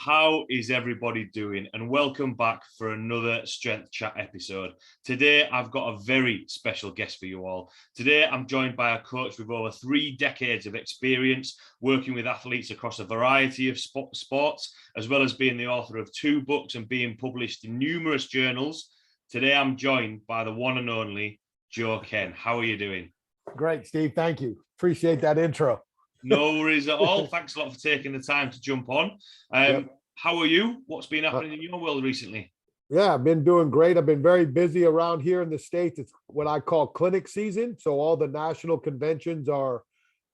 How is everybody doing? And welcome back for another Strength Chat episode. Today, I've got a very special guest for you all. Today, I'm joined by a coach with over 3 decades of experience working with athletes across a variety of sports, as well as being the author of 2 books and being published in numerous journals. Today, I'm joined by the one and only Joe Kenn. How are you doing? Great, Steve. Thank you. Appreciate that intro. No worries at all. Thanks a lot for taking the time to jump on. How are you? What's been happening in your world recently? Yeah, I've been doing great. I've been very busy around here in the States. It's what I call clinic season. So all the national conventions are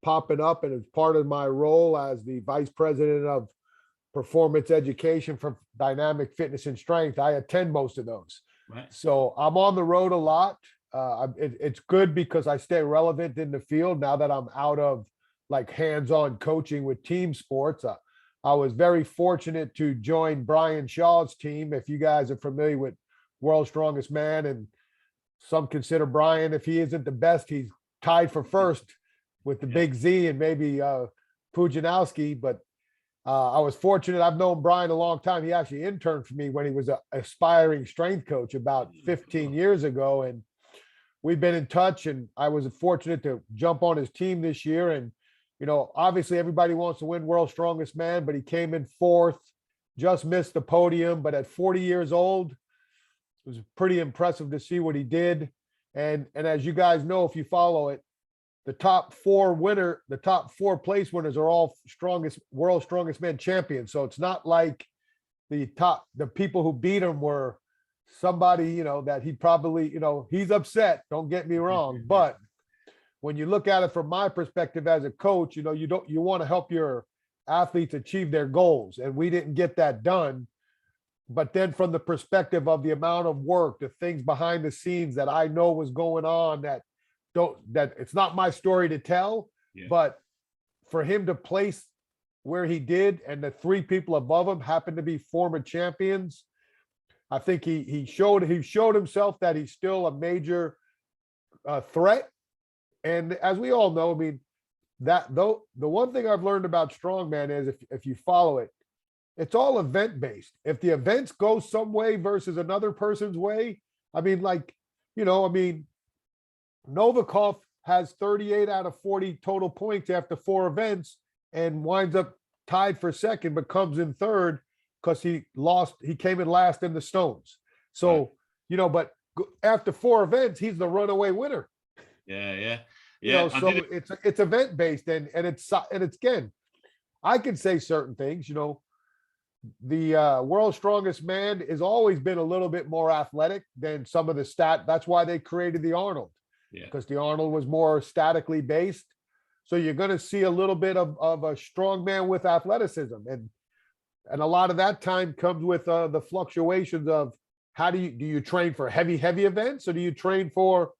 popping up, and as part of my role as the vice president of performance education for dynamic fitness and strength, I attend most of those. Right. So I'm on the road a lot. It's good because I stay relevant in the field now that I'm out of like hands-on coaching with team sports. I was very fortunate to join Brian Shaw's team. If you guys are familiar with World's Strongest Man, and some consider Brian, if he isn't the best, he's tied for first with the big Z and maybe Pujanowski. But I was fortunate. I've known Brian a long time. He actually interned for me when he was an aspiring strength coach about 15 years ago. And we've been in touch, and I was fortunate to jump on his team this year. And you know, obviously everybody wants to win World's Strongest Man, but he came in 4th, just missed the podium. But at 40 years old, it was pretty impressive to see what he did. And as you guys know, if you follow it, the top 4 place winners are all World's Strongest Man champions. So it's not like the people who beat him were somebody, you know, that he probably, you know, he's upset. Don't get me wrong, but when you look at it from my perspective as a coach, you know, you want to help your athletes achieve their goals. And we didn't get that done. But then from the perspective of the amount of work, the things behind the scenes that I know was going on that it's not my story to tell, but for him to place where he did, and the 3 people above him happened to be former champions, I think he showed himself that he's still a major threat. And as we all know, I mean, that though the one thing I've learned about strongman is if you follow it, it's all event based. If the events go some way versus another person's way, I mean, like, you know, I mean, Novikov has 38 out of 40 total points after 4 events and winds up tied for second, but comes in 3rd because he came in last in the stones. So, you know, but after 4 events, he's the runaway winner. Yeah. You know, so it's event based, and it's again, I can say certain things. You know, the World's Strongest Man has always been a little bit more athletic than some of the That's why they created the Arnold, because the Arnold was more statically based. So you're going to see a little bit of a strongman with athleticism, and a lot of that time comes with the fluctuations of how do you train for heavy events, or do you train for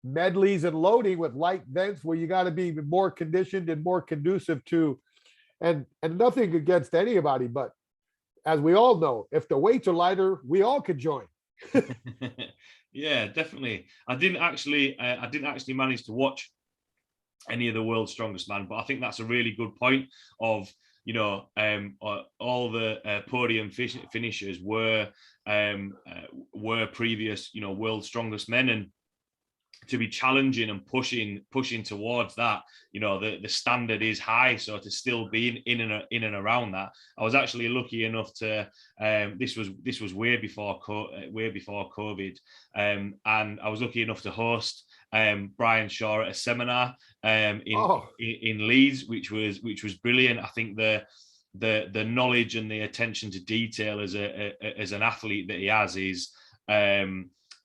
medleys and loading with light vents where you got to be more conditioned and more conducive to, and nothing against anybody, but as we all know, if the weights are lighter, we all could join. Yeah, definitely. I didn't actually manage to watch any of the World's Strongest Man, but I think that's a really good point of, you know, all the podium finishers were previous, you know, World's Strongest Men, and to be challenging and pushing towards that, you know, the standard is high. So to still be in and around that, I was actually lucky enough to this was way before COVID, and I was lucky enough to host Brian Shaw at a seminar in Leeds, which was brilliant. I think the knowledge and the attention to detail as an athlete that he has is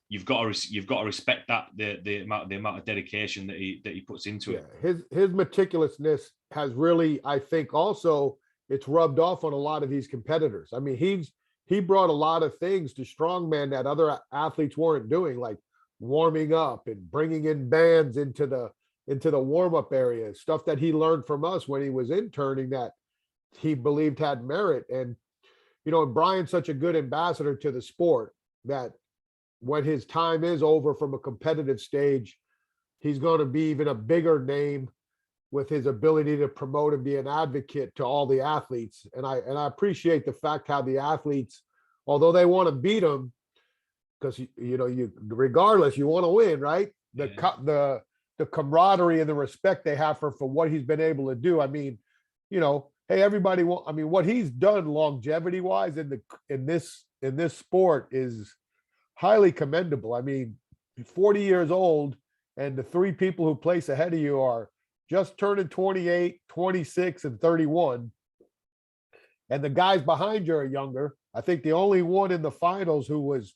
you've got to respect that the amount of dedication that he puts into it. His meticulousness has really, I think, also it's rubbed off on a lot of these competitors. I mean, he brought a lot of things to strongman that other athletes weren't doing, like warming up and bringing in bands into the warm-up area, stuff that he learned from us when he was interning that he believed had merit. And you know, Brian's such a good ambassador to the sport that when his time is over from a competitive stage, he's going to be even a bigger name with his ability to promote and be an advocate to all the athletes. And I appreciate the fact how the athletes, although they want to beat him, because you regardless, you want to win, right? The camaraderie and the respect they have for what he's been able to do. I mean, hey, everybody what he's done longevity wise in this sport is highly commendable. I mean, 40 years old, and the three people who place ahead of you are just turning 28, 26, and 31. And the guys behind you are younger. I think the only one in the finals who was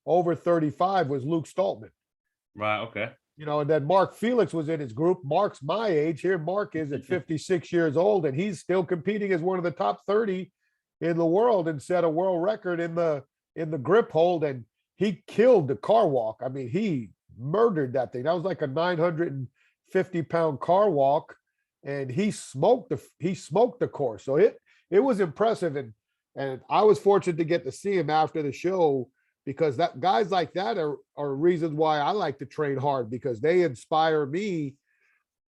over 35 was Luke Stoltman. Right. Okay. And then Mark Felix was in his group. Mark's my age here. Mark is at 56 years old, and he's still competing as one of the top 30 in the world and set a world record in the grip hold. And he killed the car walk. I mean, he murdered that thing. That was like a 950-pound car walk, and he smoked the course. So it was impressive, and I was fortunate to get to see him after the show, because that guys like that are reasons why I like to train hard, because they inspire me,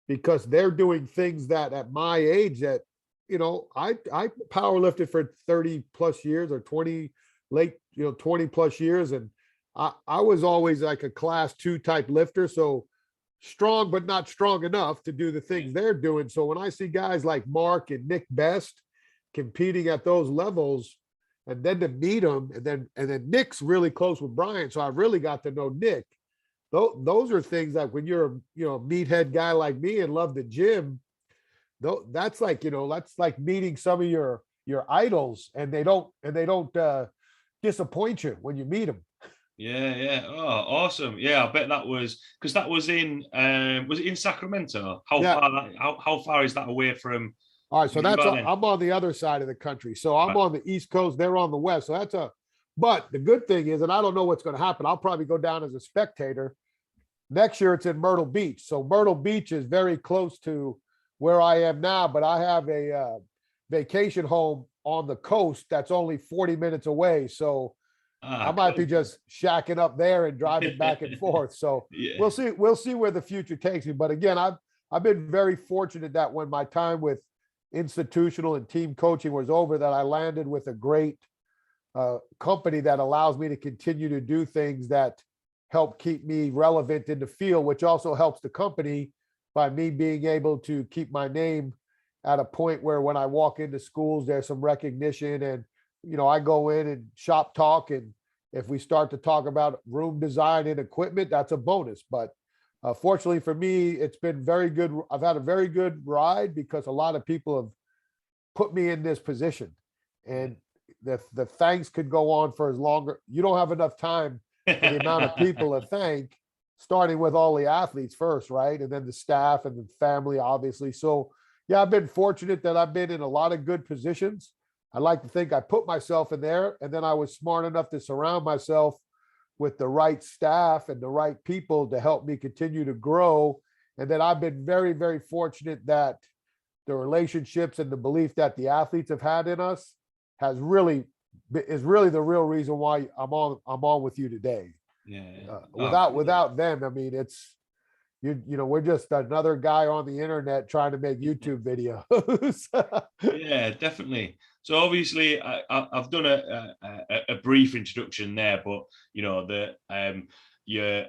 because they're doing things that at my age that, I powerlifted for 30 plus years or 20 plus years. And I was always like a class 2 type lifter. So strong, but not strong enough to do the things they're doing. So when I see guys like Mark and Nick Best competing at those levels, and then to meet him, and then Nick's really close with Brian, so I really got to know Nick. Those are things that when you're a meathead guy like me and love the gym, that's like meeting some of your idols, and they don't disappoint you when you meet them. Yeah. Oh, awesome. Yeah, I bet that was, because that was in was it in Sacramento? How far is that away from? All right, so I'm on the other side of the country. So I'm on the East Coast, they're on the West. So but the good thing is, and I don't know what's going to happen, I'll probably go down as a spectator. Next year it's in Myrtle Beach. So Myrtle Beach is very close to where I am now, but I have a vacation home on the coast that's only 40 minutes away. So I might be just shacking up there and driving back and forth. So we'll see where the future takes me. But again, I've been very fortunate that when my time with institutional and team coaching was over, that I landed with a great company that allows me to continue to do things that help keep me relevant in the field, which also helps the company by me being able to keep my name at a point where when I walk into schools, there's some recognition, and I go in and shop talk, and if we start to talk about room design and equipment, that's a bonus. But fortunately for me, it's been very good. I've had a very good ride, because a lot of people have put me in this position, and the thanks could go on for as longer. You don't have enough time for the amount of people to thank, starting with all the athletes first, right? And then the staff and the family, obviously. So yeah, I've been fortunate that I've been in a lot of good positions. I like to think I put myself in there, and then I was smart enough to surround myself with the right staff and the right people to help me continue to grow. And then I've been very, very fortunate that the relationships and the belief that the athletes have had in us is really the real reason why I'm on with you today. Without them, I mean, it's we're just another guy on the internet trying to make YouTube videos. Yeah, definitely. So obviously, I've done a brief introduction there, but your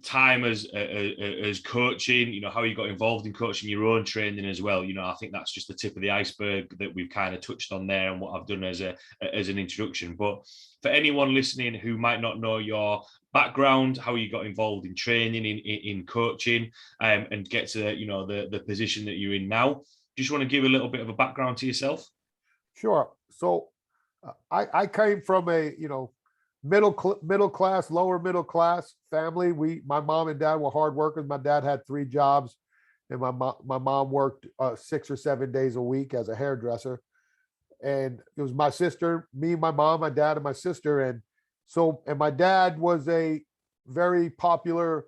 time as coaching, how you got involved in coaching your own training as well. I think that's just the tip of the iceberg that we've kind of touched on there, and what I've done as an introduction. But for anyone listening who might not know your background, how you got involved in training, in coaching, and get to the position that you're in now, just want to give a little bit of a background to yourself. Sure. So I came from a middle class, lower middle class family. My mom and dad were hard workers. My dad had 3 jobs, and my mom worked 6 or 7 days a week as a hairdresser. And it was my sister, me, my mom, my dad, and my sister. And my dad was a very popular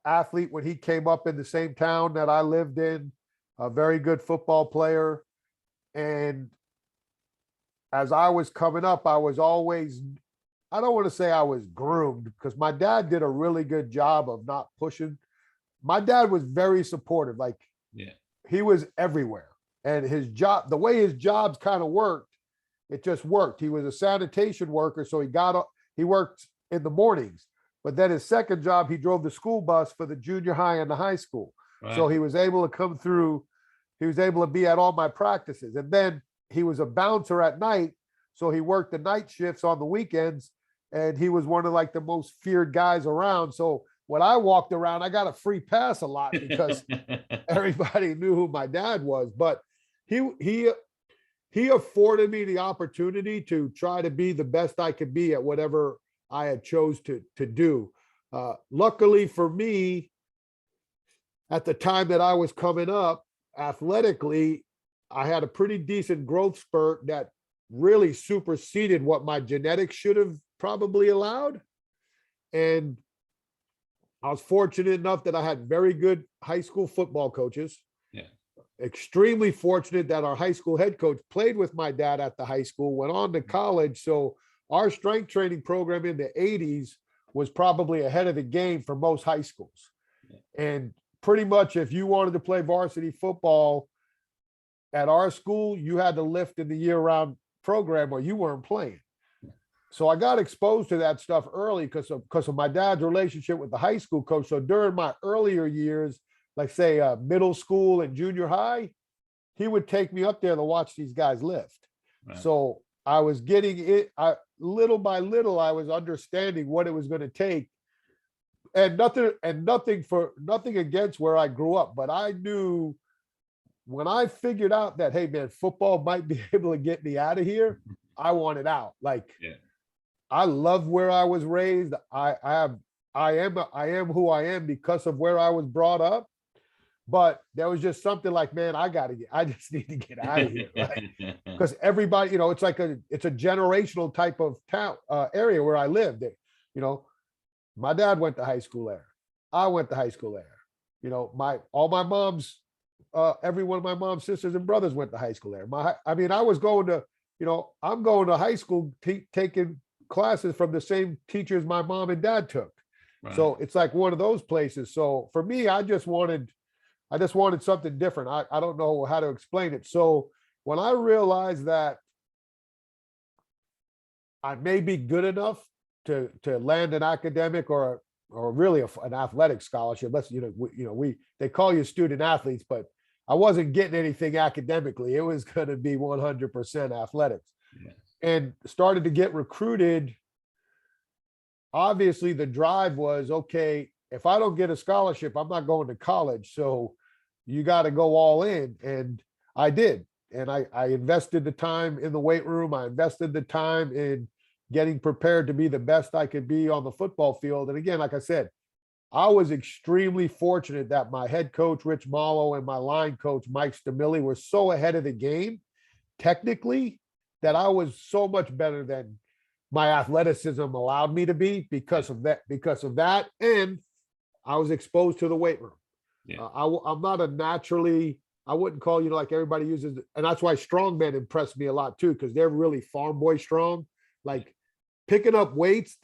athlete when he came up in the same town that I lived in, a very good football player. And as I was coming up, I was always, I don't want to say I was groomed, because my dad did a really good job of not pushing my dad was very supportive. Like Yeah. he was everywhere. And his job, the way his jobs kind of worked, it just worked. He was a sanitation worker, so he worked in the mornings. But then his second job, he drove the school bus for the junior high and the high school. Right. So he was able to come through. He was able to be at all my practices. And then he was a bouncer at night. So he worked the night shifts on the weekends. And he was one of like the most feared guys around. So when I walked around, I got a free pass a lot because everybody knew who my dad was. But he afforded me the opportunity to try to be the best I could be at whatever I had chose to do. Luckily for me, at the time that I was coming up athletically, I had a pretty decent growth spurt that really superseded what my genetics should have probably allowed. And I was fortunate enough that I had very good high school football coaches. Yeah. Extremely fortunate that our high school head coach played with my dad at the high school, went on to college. So our strength training program in the 80s was probably ahead of the game for most high schools. And pretty much if you wanted to play varsity football at our school, you had to lift in the year-round program or you weren't playing. So I got exposed to that stuff early because of my dad's relationship with the high school coach. So during my earlier years, like say middle school and junior high, he would take me up there to watch these guys lift. Right. So I was getting it. Little by little, I was understanding what it was going to take. And nothing against where I grew up, but I knew when I figured out that, hey man, football might be able to get me out of here, I wanted out. Like, yeah. I love where I was raised. I am who I am because of where I was brought up. But there was just something like, man, I just need to get out of here. Right? Because everybody, it's like it's a generational type of town area where I lived. My dad went to high school there. I went to high school there. All my mom's, every one of my mom's sisters and brothers went to high school there. I was going to, I'm going to high school taking classes from the same teachers my mom and dad took. Right. So it's like one of those places. So for me, I just wanted something different. I don't know how to explain it. So when I realized that I may be good enough to land an academic or really an athletic scholarship, they call you student athletes, but I wasn't getting anything academically. It was going to be 100% athletics. Yeah. And started to get recruited. Obviously, the drive was, okay, if I don't get a scholarship, I'm not going to college. So you got to go all in. And I did. And I invested the time in the weight room. I invested the time in getting prepared to be the best I could be on the football field. And again, like I said, I was extremely fortunate that my head coach, Rich Mallow, and my line coach, Mike Stamilli, were so ahead of the game technically that I was so much better than my athleticism allowed me to be because of that. And I was exposed to the weight room. Yeah. I'm not I wouldn't call, like everybody uses, and that's why strongmen impress me a lot too, because they're really farm boy strong. Like picking up weights,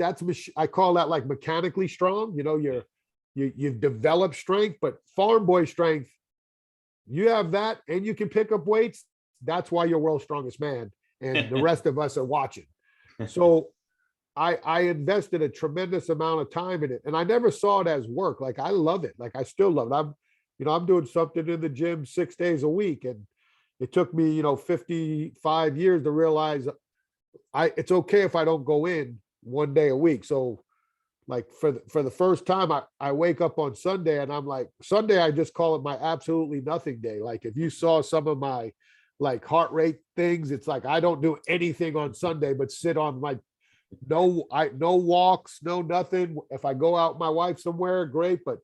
I call that like mechanically strong. You've developed strength, but farm boy strength, you have that and you can pick up weights. That's why you're world's strongest man. And the rest of us are watching. So I invested a tremendous amount of time in it, and I never saw it as work. Like I love it. Like I still love it. I'm doing something in the gym 6 days a week, and it took me 55 years to realize it's okay if I don't go in 1 day a week. So like for the first time, I wake up on Sunday and I'm like, Sunday, I just call it my absolutely nothing day. Like if you saw some of my like heart rate things, it's like I don't do anything on Sunday but sit on my no walks, no nothing. If I go out with my wife somewhere, great. But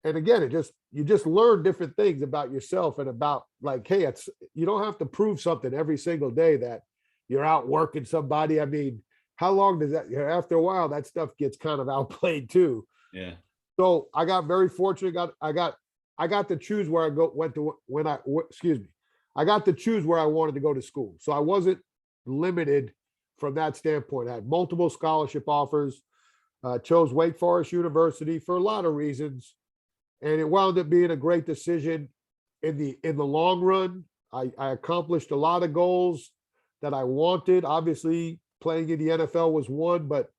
and again, you just learn different things about yourself and about like, hey, you don't have to prove something every single day that you're out working somebody. I mean, how long does that? After a while, that stuff gets kind of outplayed too. Yeah. So I got very fortunate. I got to choose where I got to choose where I wanted to go to school. So I wasn't limited from that standpoint. I had multiple scholarship offers, chose Wake Forest University for a lot of reasons. and it wound up being a great decision in the long run. I accomplished a lot of goals that I wanted. Obviously, playing in the NFL was one, but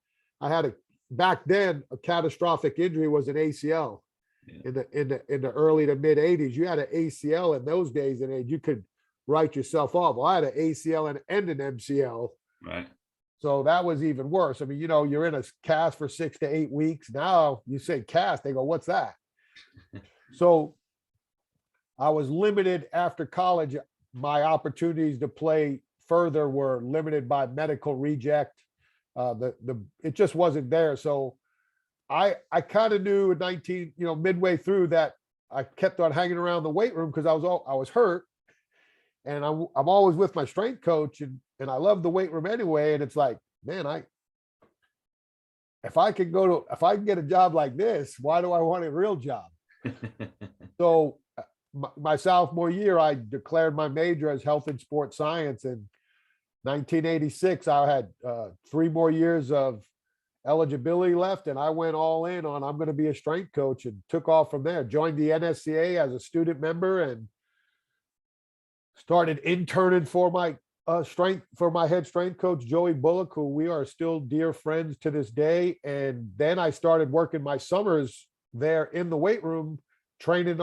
I had back then a catastrophic injury was an ACL. Yeah. In the early to mid 80s. You had an ACL in those days, and you could write yourself off. Well, I had an ACL and an MCL. Right. So that was even worse. I mean, you're in a cast for 6 to 8 weeks. Now you say cast, they go, what's that? So I was limited after college. My opportunities to play further were limited by medical reject. It just wasn't there. So I kind of knew at 19, midway through, that I kept on hanging around the weight room because I was hurt, and I'm always with my strength coach, and I love the weight room anyway. And it's like, man, if I can get a job like this, why do I want a real job? So my sophomore year, I declared my major as health and sports science. In 1986, I had 3 more years of eligibility left, and I went all in on I'm going to be a strength coach, and took off from there. Joined the NSCA as a student member and started interning for my head strength coach, Joey Bullock, who we are still dear friends to this day. And then I started working my summers there in the weight room, training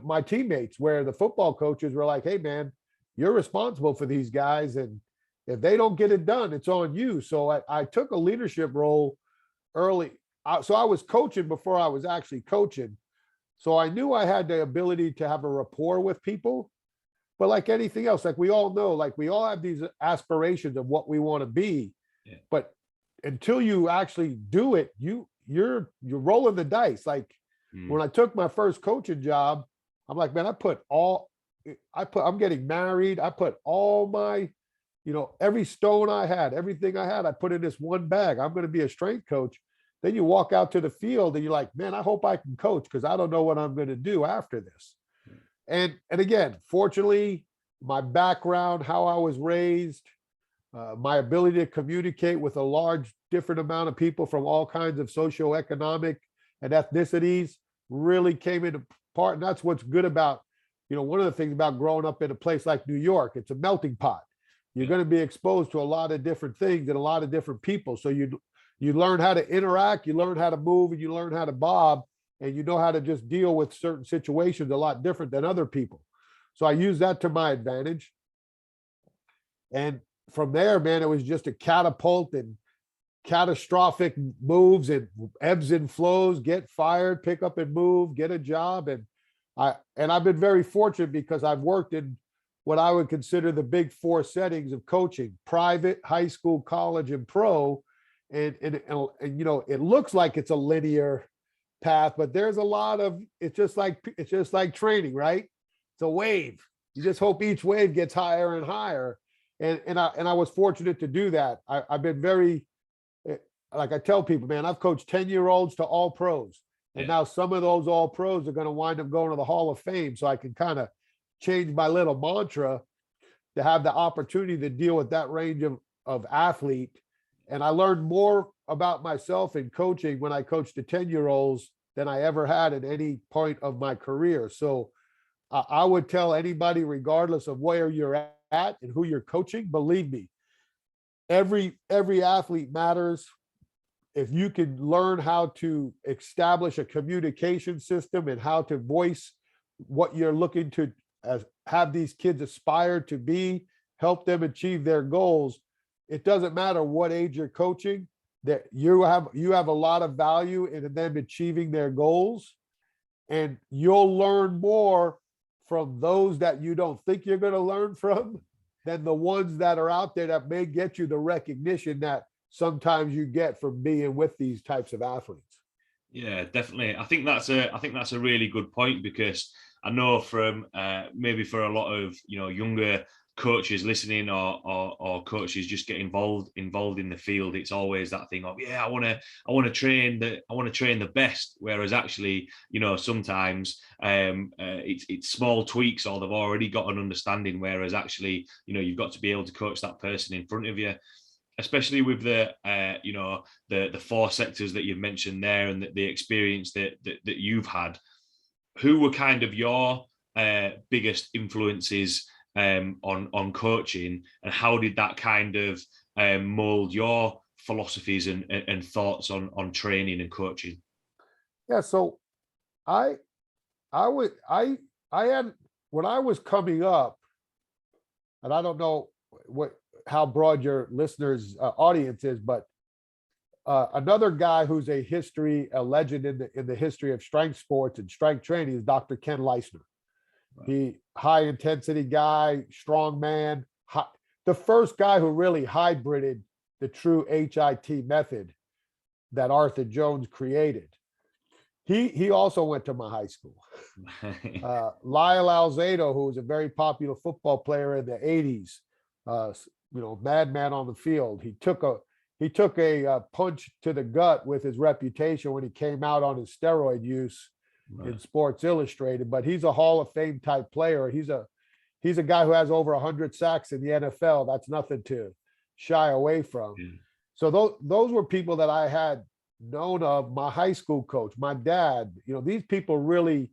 my teammates, where the football coaches were like, hey man, you're responsible for these guys, and if they don't get it done, it's on you. So I took a leadership role early. So I was coaching before I was actually coaching. So I knew I had the ability to have a rapport with people. But like anything else, like we all know, like we all have these aspirations of what we want to be. Yeah. But until you actually do it, you're rolling the dice. Like when I took my first coaching job, I'm like, man, I'm getting married. I put all my, every stone I had, everything I had, I put in this one bag. I'm going to be a strength coach. Then you walk out to the field and you're like, man, I hope I can coach, because I don't know what I'm going to do after this. And again, fortunately, my background, how I was raised, my ability to communicate with a large different amount of people from all kinds of socioeconomic and ethnicities really came into part. And that's what's good about, one of the things about growing up in a place like New York, it's a melting pot. You're going to be exposed to a lot of different things and a lot of different people. So you learn how to interact, you learn how to move, and you learn how to bob, and you know how to just deal with certain situations a lot different than other people. So I use that to my advantage. And from there, man, it was just a catapult and catastrophic moves and ebbs and flows, get fired, pick up and move, get a job. And I've been very fortunate because I've worked in what I would consider the big 4 settings of coaching: private, high school, college, and pro. And it looks like it's a linear path, but there's a lot of, it's just like training, right? It's a wave. You just hope each wave gets higher and higher. And I was fortunate to do that. I've been very, like I tell people, man, I've coached 10-year-olds to all pros. And now some of those all pros are going to wind up going to the Hall of Fame. So I can kind of change my little mantra to have the opportunity to deal with that range of athlete. And I learned more about myself in coaching when I coached the 10-year-olds than I ever had at any point of my career. So I would tell anybody, regardless of where you're at and who you're coaching, believe me, every athlete matters. If you can learn how to establish a communication system and how to voice what you're looking to have these kids aspire to be, help them achieve their goals, it doesn't matter what age you're coaching, that you have a lot of value in them achieving their goals. And you'll learn more from those that you don't think you're going to learn from than the ones that are out there that may get you the recognition that sometimes you get from being with these types of athletes. Yeah, definitely. I think that's a really good point, because I know from maybe for a lot of younger coaches listening, or coaches just get involved in the field, it's always that thing of, I want to train the best, whereas actually sometimes it's small tweaks, or they've already got an understanding, whereas actually you've got to be able to coach that person in front of you, especially with the 4 sectors that you've mentioned there, and the experience that you've had. who were kind of your biggest influences on coaching, and how did that kind of mold your philosophies and thoughts on training and coaching? Yeah, so I I would I had when I was coming up, and I don't know what how broad your listeners' audience is, but another guy who's a legend in the history of strength sports and strength training is Dr. Kenn. He high intensity guy, strong man, the first guy who really hybrided the true HIT method that Arthur Jones created. He also went to my high school. Lyle Alzado, who was a very popular football player in the 80s, madman on the field. He took a punch to the gut with his reputation when he came out on his steroid use in Sports Illustrated. But he's a Hall of Fame type player. He's a guy who has over 100 sacks in the NFL. That's nothing to shy away from. Yeah. So those were people that I had known of. My high school coach, my dad, these people really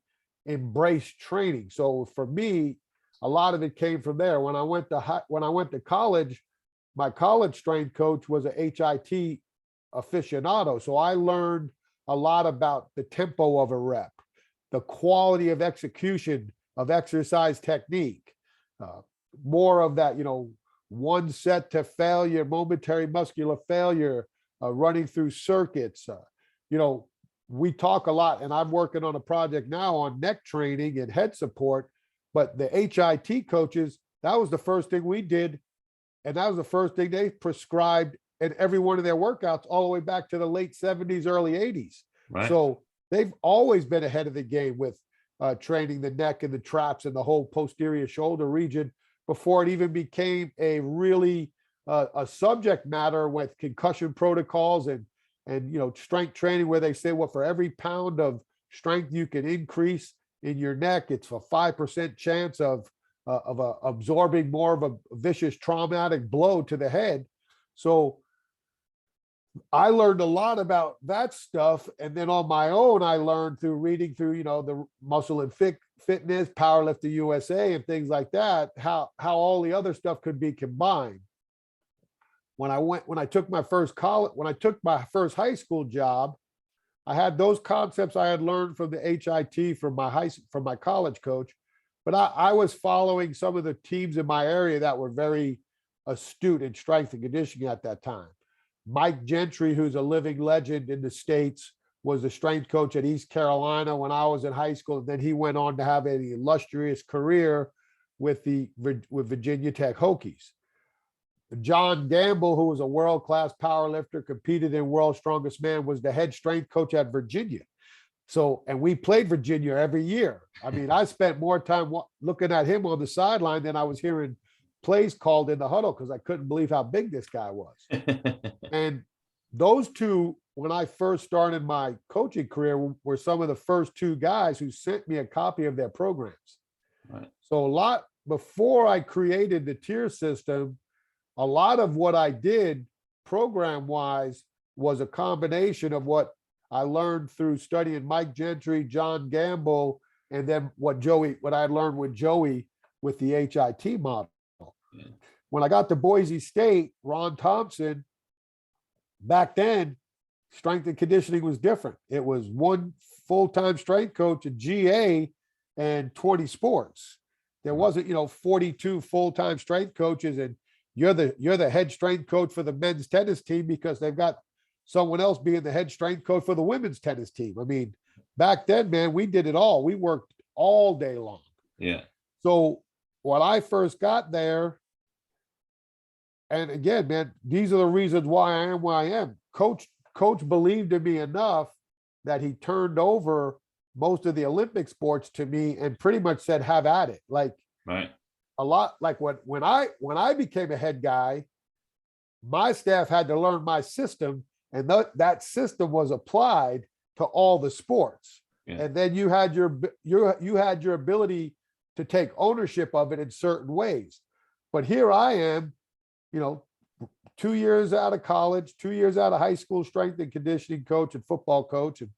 embraced training. So for me, a lot of it came from there. When I went to college, my college strength coach was a HIT aficionado. So I learned a lot about the tempo of a rep, the quality of execution of exercise technique, more of that, one set to failure, momentary muscular failure, running through circuits. We talk a lot, and I'm working on a project now on neck training and head support, but the HIT coaches, that was the first thing we did. And that was the first thing they prescribed in every one of their workouts all the way back to the late 70s, early 80s. Right. So they've always been ahead of the game with training the neck and the traps and the whole posterior shoulder region before it even became a really a subject matter with concussion protocols and strength training, where they say, well, for every pound of strength you can increase in your neck, it's a 5% chance of absorbing more of a vicious traumatic blow to the head. So I learned a lot about that stuff. And then on my own, I learned through reading through, the Muscle and Fitness, Powerlifter USA, and things like that, how all the other stuff could be combined. When I took my first high school job, I had those concepts I had learned from the HIT from my college coach, but I was following some of the teams in my area that were very astute in strength and conditioning at that time. Mike Gentry, who's a living legend in the States, was the strength coach at East Carolina when I was in high school. And then he went on to have an illustrious career with Virginia Tech Hokies. John Gamble, who was a world-class powerlifter, competed in World's Strongest Man, was the head strength coach at Virginia. So, and we played Virginia every year. I mean, I spent more time looking at him on the sideline than I was hearing plays called in the huddle, because I couldn't believe how big this guy was. And those two, when I first started my coaching career, were some of the first two guys who sent me a copy of their programs. Right. So a lot before I created the tier system, a lot of what I did program-wise was a combination of what I learned through studying Mike Gentry, John Gamble, and then what I learned with Joey with the HIT model. Yeah. When I got to Boise State, Ron Thompson, back then, strength and conditioning was different. It was one full-time strength coach, a GA, and 20 sports. There wasn't, 42 full-time strength coaches, and you're the head strength coach for the men's tennis team because they've got someone else being the head strength coach for the women's tennis team. I mean, back then, man, we did it all. We worked all day long. Yeah. So when I first got there, and again, man, these are the reasons why I am where I am. Coach believed in me enough that he turned over most of the Olympic sports to me and pretty much said, have at it. Like, right. A lot like when I became a head guy, my staff had to learn my system, and that system was applied to all the sports. Yeah. And then you had your ability to take ownership of it in certain ways. But here I am, 2 years out of college, 2 years out of high school, strength and conditioning coach and football coach, and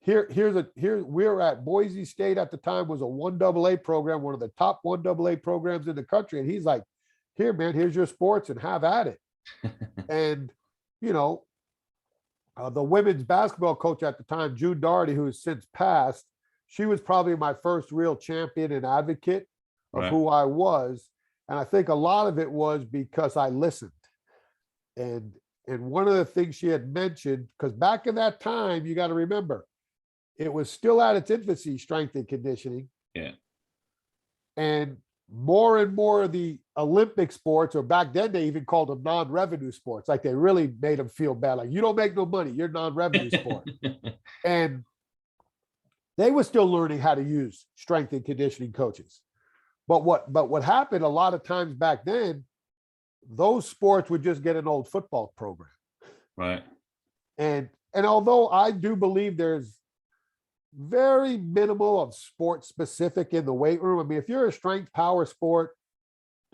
we were at Boise State at the time, was a 1AA program, one of the top 1AA programs in the country. And he's like, here, man, here's your sports and have at it. And, you know, the women's basketball coach at the time, June Doherty, who has since passed, she was probably my first real champion and advocate of Right. who I was. And I think a lot of it was because I listened. And one of the things she had mentioned, because back in that time, you got to remember, it was still at its infancy, strength and conditioning. Yeah. And more of the Olympic sports, or back then they even called them non-revenue sports. Like they really made them feel bad. Like, you don't make no money, you're non-revenue sport. And they were still learning how to use strength and conditioning coaches. But what happened a lot of times back then, those sports would just get an old football program. Right. And although I do believe there's very minimal of sport specific in the weight room. I mean, if you're a strength power sport,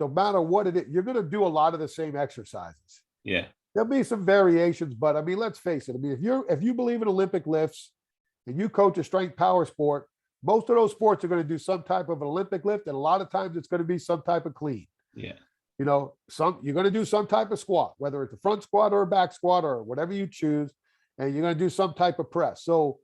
no matter what it is, you're going to do a lot of the same exercises. Yeah. There'll be some variations, but I mean, let's face it. I mean, if you believe in Olympic lifts and you coach a strength power sport, most of those sports are going to do some type of an Olympic lift, and a lot of times it's going to be some type of clean. Yeah. You know, you're going to do some type of squat, whether it's a front squat or a back squat or whatever you choose, and you're going to do some type of press. So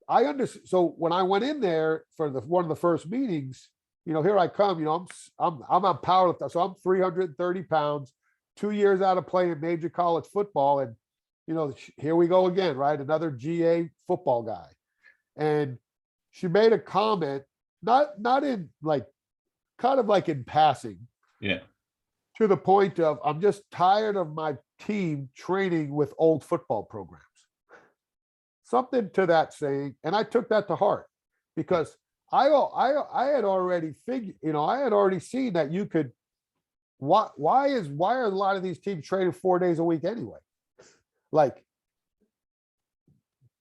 I understand. So when I went in there for one of the first meetings, you know, here I come, you know, I'm a powerlifter. So I'm 330 pounds, 2 years out of playing major college football. And, you know, here we go again, right? Another GA football guy. And she made a comment, not in like, kind of like in passing. Yeah. To the point of, I'm just tired of my team training with old football programs. Something to that saying, and I took that to heart, because I had already figured, you know, I had already seen that you could. Why are a lot of these teams training 4 days a week anyway? Like,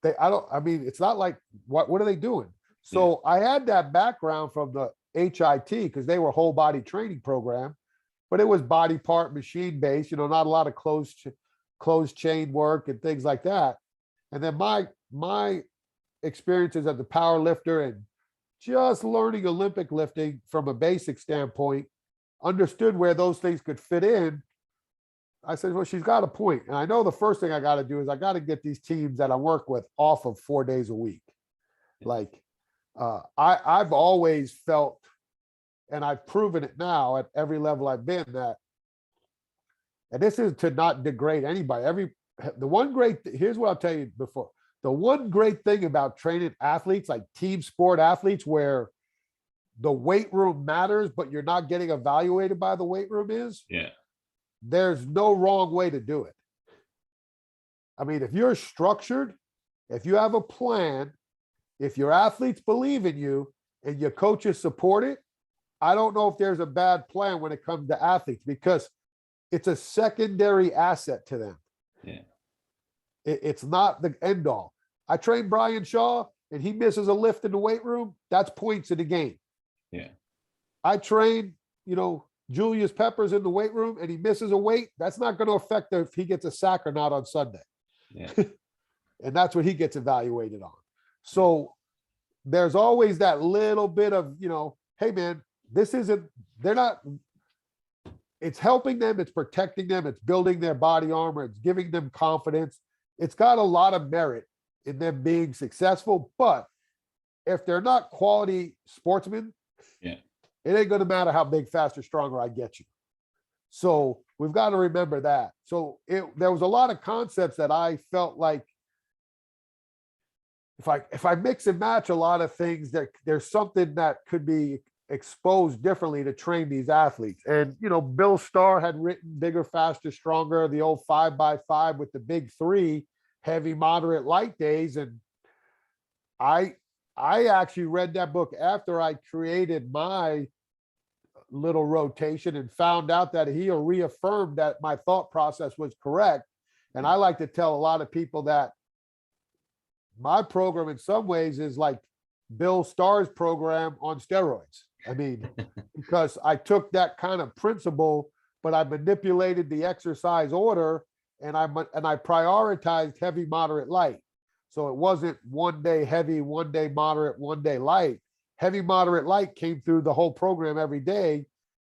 I mean, it's not like, what are they doing? So I had that background from the HIT, because they were whole body training program, but it was body part machine based, you know, not a lot of closed chain work and things like that. And then my experiences as a power lifter and just learning Olympic lifting from a basic standpoint, understood where those things could fit in. I said, well, she's got a point. And I know the first thing I got to do is I got to get these teams that I work with off of 4 days a week. Like, I've always felt, and I've proven it now at every level I've been, that, and this is to not degrade anybody. Here's what I'll tell you before. The one great thing about training athletes, like team sport athletes, where the weight room matters, but you're not getting evaluated by the weight room, is there's no wrong way to do it. I mean, if you're structured, if you have a plan, if your athletes believe in you and your coaches support it, I don't know if there's a bad plan when it comes to athletes, because it's a secondary asset to them. Yeah. It's not the end all. I train Brian Shaw and he misses a lift in the weight room. That's points in the game. Yeah. I train, you know, Julius Peppers in the weight room and he misses a weight. That's not going to affect if he gets a sack or not on Sunday. Yeah. And that's what he gets evaluated on. So there's always that little bit of, you know, hey man, it's helping them, it's protecting them, it's building their body armor, it's giving them confidence. It's got a lot of merit in them being successful, but if they're not quality sportsmen, it ain't going to matter how big, fast, or stronger I get you. So we've got to remember that. So there was a lot of concepts that I felt like if I mix and match a lot of things, there's something that could be exposed differently to train these athletes. And, you know, Bill Starr had written Bigger, Faster, Stronger, the old 5x5 with the big three, heavy, moderate, light days. And I actually read that book after I created my little rotation and found out that he reaffirmed that my thought process was correct. And I like to tell a lot of people that my program in some ways is like Bill Starr's program on steroids. I mean, because I took that kind of principle, but I manipulated the exercise order and I prioritized heavy, moderate, light. So it wasn't one day heavy, one day moderate, one day light. Heavy, moderate, light came through the whole program every day,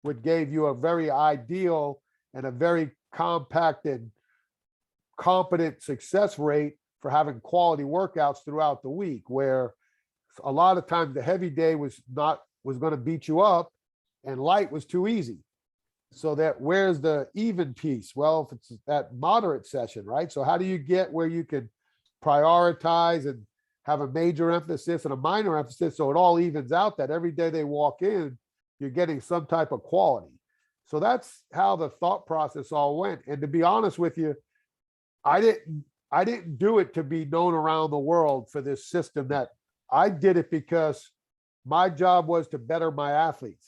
which gave you a very ideal and a very compacted, competent success rate for having quality workouts throughout the week, where a lot of times the heavy day was going to beat you up and light was too easy. So that where's the even piece? Well, if it's that moderate session, right? So how do you get where you can prioritize and have a major emphasis and a minor emphasis so it all evens out, that every day they walk in, you're getting some type of quality. So that's how the thought process all went. And to be honest with you, I didn't do it to be known around the world for this system. That I did it because my job was to better my athletes.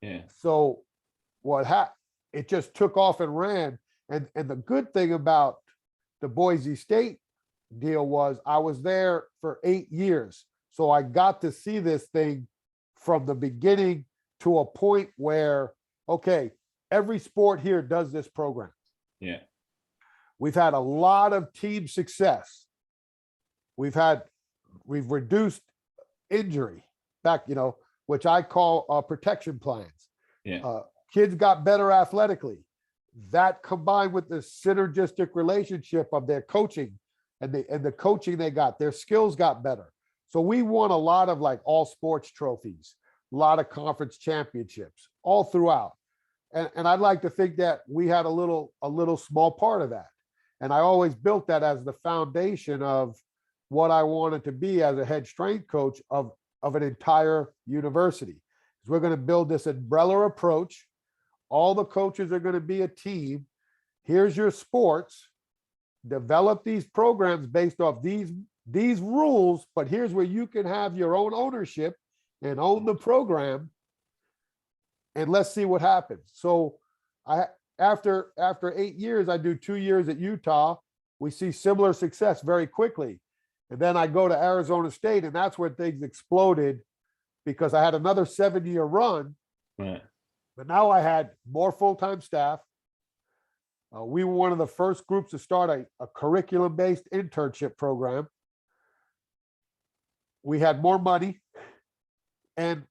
Yeah. So it just took off and ran. And the good thing about the Boise State deal was I was there for 8 years. So I got to see this thing from the beginning to a point where, okay, every sport here does this program. Yeah. We've had a lot of team success. We've reduced injury back, which I call protection plans. Yeah. Kids got better athletically. That combined with the synergistic relationship of their coaching and the coaching they got, their skills got better. So we won a lot of like all sports trophies, a lot of conference championships all throughout. And I'd like to think that we had a little small part of that. And I always built that as the foundation of what I wanted to be as a head strength coach of an entire university. We're going to build this umbrella approach. All the coaches are going to be a team. Here's your sports. Develop these programs based off these rules, but here's where you can have your own ownership and own the program. And let's see what happens. So after 8 years, I do 2 years at Utah. We see similar success very quickly. And then I go to Arizona State, and that's where things exploded because I had another 7-year run. Right. But now I had more full-time staff. We were one of the first groups to start a curriculum-based internship program. We had more money. And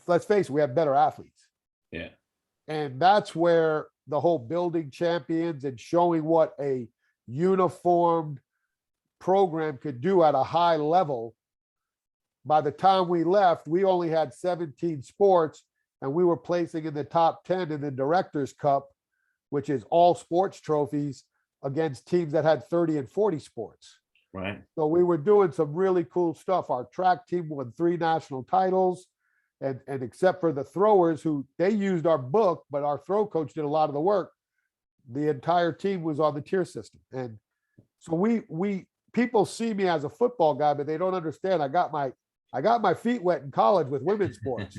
let's face it, we had better athletes. Yeah. And that's where the whole building champions and showing what a uniformed program could do at a high level. By the time we left, we only had 17 sports, and we were placing in the top 10 in the Directors Cup, which is all sports trophies against teams that had 30 and 40 sports. Right. So we were doing some really cool stuff. Our track team won 3 national titles. And except for the throwers, who they used our book, but our throw coach did a lot of the work, the entire team was on the tier system. And so we people see me as a football guy, but they don't understand. I got my feet wet in college with women's sports,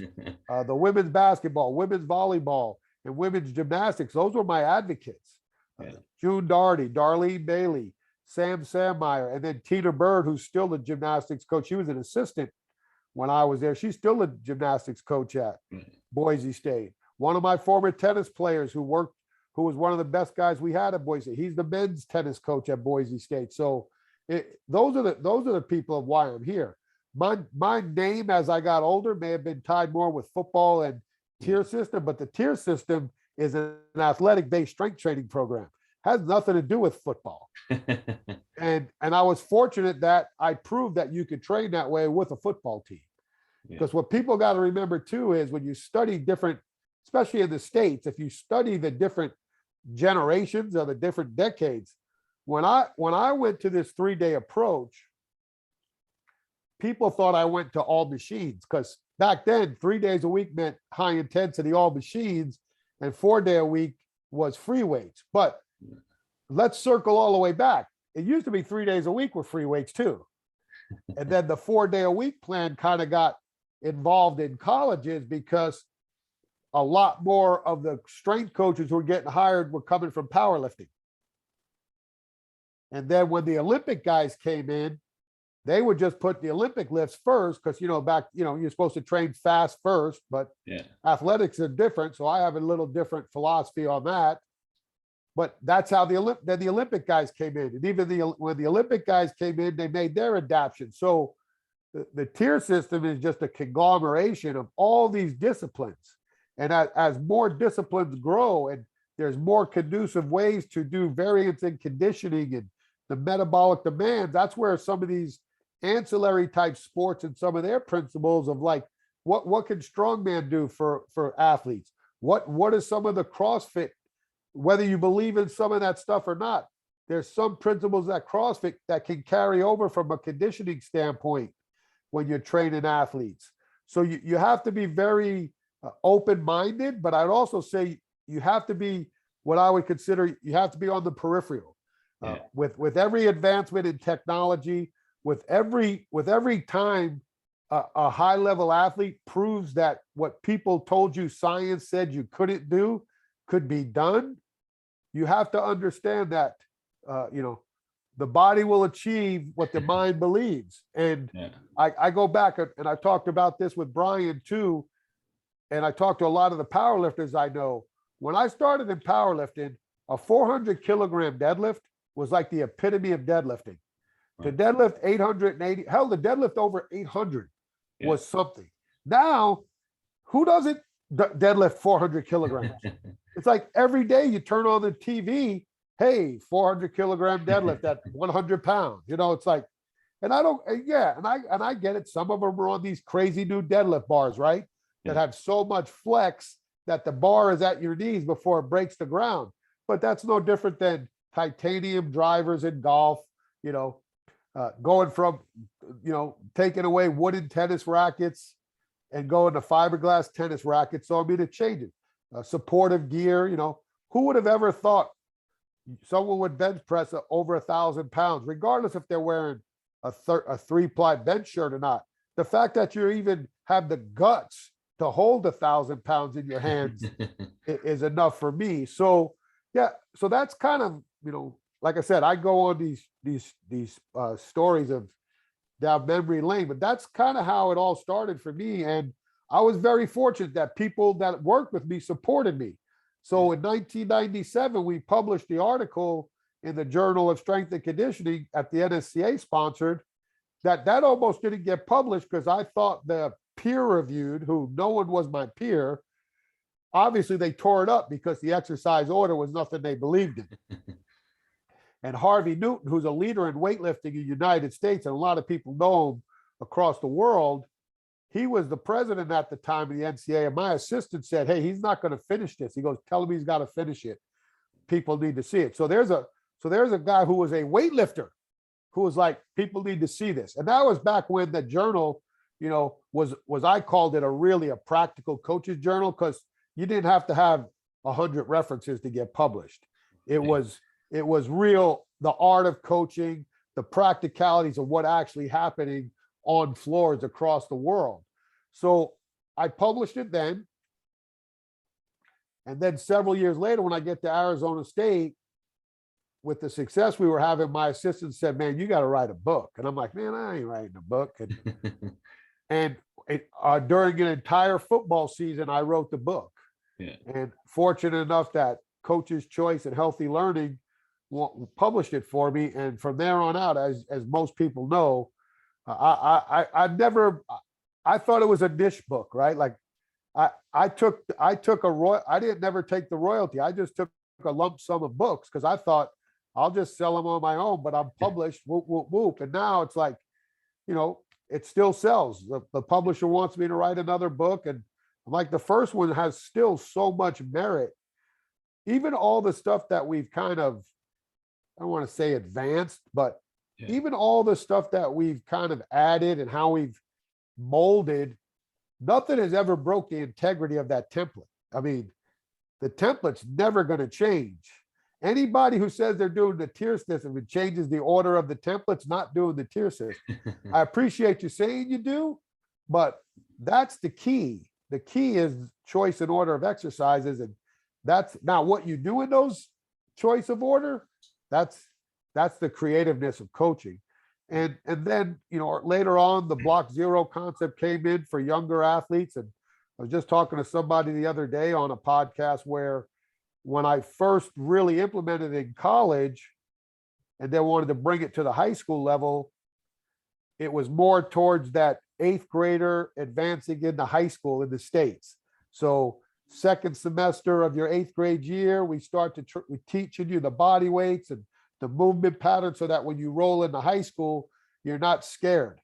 the women's basketball, women's volleyball, and women's gymnastics. Those were my advocates. Yeah. June Daugherty, Darlene Bailey, Sam Sammeyer, and then Tina Bird, who's still the gymnastics coach. She was an assistant when I was there. She's still a gymnastics coach at Boise State. One of my former tennis players who was one of the best guys we had at Boise. He's the men's tennis coach at Boise State. So those are the people of why I'm here. My name as I got older may have been tied more with football and tier system, but the tier system is an athletic-based strength training program. Has nothing to do with football. And I was fortunate that I proved that you could train that way with a football team. Because what people got to remember too is when you study different, especially in the States, if you study the different generations or the different decades, when I went to this 3-day approach, people thought I went to all machines, because back then 3 days a week meant high intensity all machines, and 4-day a week was free weights. But let's circle all the way back. It used to be 3 days a week with free weights too. And then the 4-day a week plan kind of got involved in colleges because a lot more of the strength coaches who were getting hired were coming from powerlifting. And then when the Olympic guys came in, they would just put the Olympic lifts first because, you're supposed to train fast first, but athletics are different. So I have a little different philosophy on that. but that's how then the Olympic guys came in. And even when the Olympic guys came in, they made their adaptation. So the tier system is just a conglomeration of all these disciplines. And as more disciplines grow and there's more conducive ways to do variance in conditioning and the metabolic demands, that's where some of these ancillary type sports and some of their principles of like, what can strongman do for athletes? What is some of the CrossFit, whether you believe in some of that stuff or not, there's some principles that CrossFit that can carry over from a conditioning standpoint when you're training athletes. So you have to be very open-minded, but I'd also say you have to be what I would consider, you have to be on the peripheral. With every advancement in technology, with every time a high-level athlete proves that what people told you science said you couldn't do could be done, you have to understand that the body will achieve what the mind believes. And I go back and I talked about this with Brian too, and I talked to a lot of the powerlifters I know. When I started in powerlifting, a 400 kilogram deadlift was like the epitome of deadlifting. To deadlift 880, hell, the deadlift over 800 was something. Now, who doesn't deadlift 400 kilograms? It's like every day you turn on the TV, hey, 400 kilogram deadlift at 100 pounds. It's like, and I don't, and I get it. Some of them are on these crazy new deadlift bars, right? That have so much flex that the bar is at your knees before it breaks the ground. But that's no different than titanium drivers in golf, going from, taking away wooden tennis rackets and going to fiberglass tennis rackets. So, I mean, it changes. Supportive gear, who would have ever thought someone would bench press over 1,000 pounds, regardless if they're wearing a 3-ply bench shirt or not. The fact that you even have the guts to hold 1,000 pounds in your hands is enough for me. So, so that's kind of, like I said, I go on these stories of down memory lane, but that's kind of how it all started for me. And I was very fortunate that people that worked with me supported me. So in 1997, we published the article in the Journal of Strength and Conditioning at the NSCA sponsored that almost didn't get published because I thought the peer reviewed, who no one was my peer, obviously they tore it up because the exercise order was nothing they believed in. And Harvey Newton, who's a leader in weightlifting in the United States, and a lot of people know him across the world, he was the president at the time of the NCAA. And my assistant said, hey, he's not going to finish this. He goes, tell him he's got to finish it. People need to see it. So there's a guy who was a weightlifter who was like, people need to see this. And that was back when the journal, was I called it a practical coach's journal, because you didn't have to have 100 references to get published. It was real, the art of coaching, the practicalities of what actually happening on floors across the world. So I published it then. And then several years later, when I get to Arizona State, with the success we were having, my assistant said, man, you got to write a book. And I'm like, man, I ain't writing a book. And during an entire football season, I wrote the book. And fortunate enough that Coach's Choice and Healthy Learning published it for me. And from there on out, as most people know, I thought it was a niche book, right? Like I didn't never take the royalty. I just took a lump sum of books because I thought I'll just sell them on my own, but I'm published, whoop, whoop, whoop. And now it's like, it still sells. The publisher wants me to write another book. And I'm like, the first one has still so much merit. Even all the stuff that we've kind of, I don't want to say advanced, but even all the stuff that we've kind of added and how we've molded, nothing has ever broke the integrity of that template. I mean, the template's never going to change. Anybody who says they're doing the tier system and changes the order of the template's not doing the tier system. I appreciate you saying you do, but that's the key. The key is choice and order of exercises. And that's now what you do in those choice of order. That's the creativeness of coaching. And then, later on, the block zero concept came in for younger athletes. And I was just talking to somebody the other day on a podcast where when I first really implemented it in college and then wanted to bring it to the high school level, it was more towards that eighth grader advancing into high school in the States. So second semester of your eighth grade year, we start to we teaching you the body weights and the movement pattern so that when you roll into high school, you're not scared.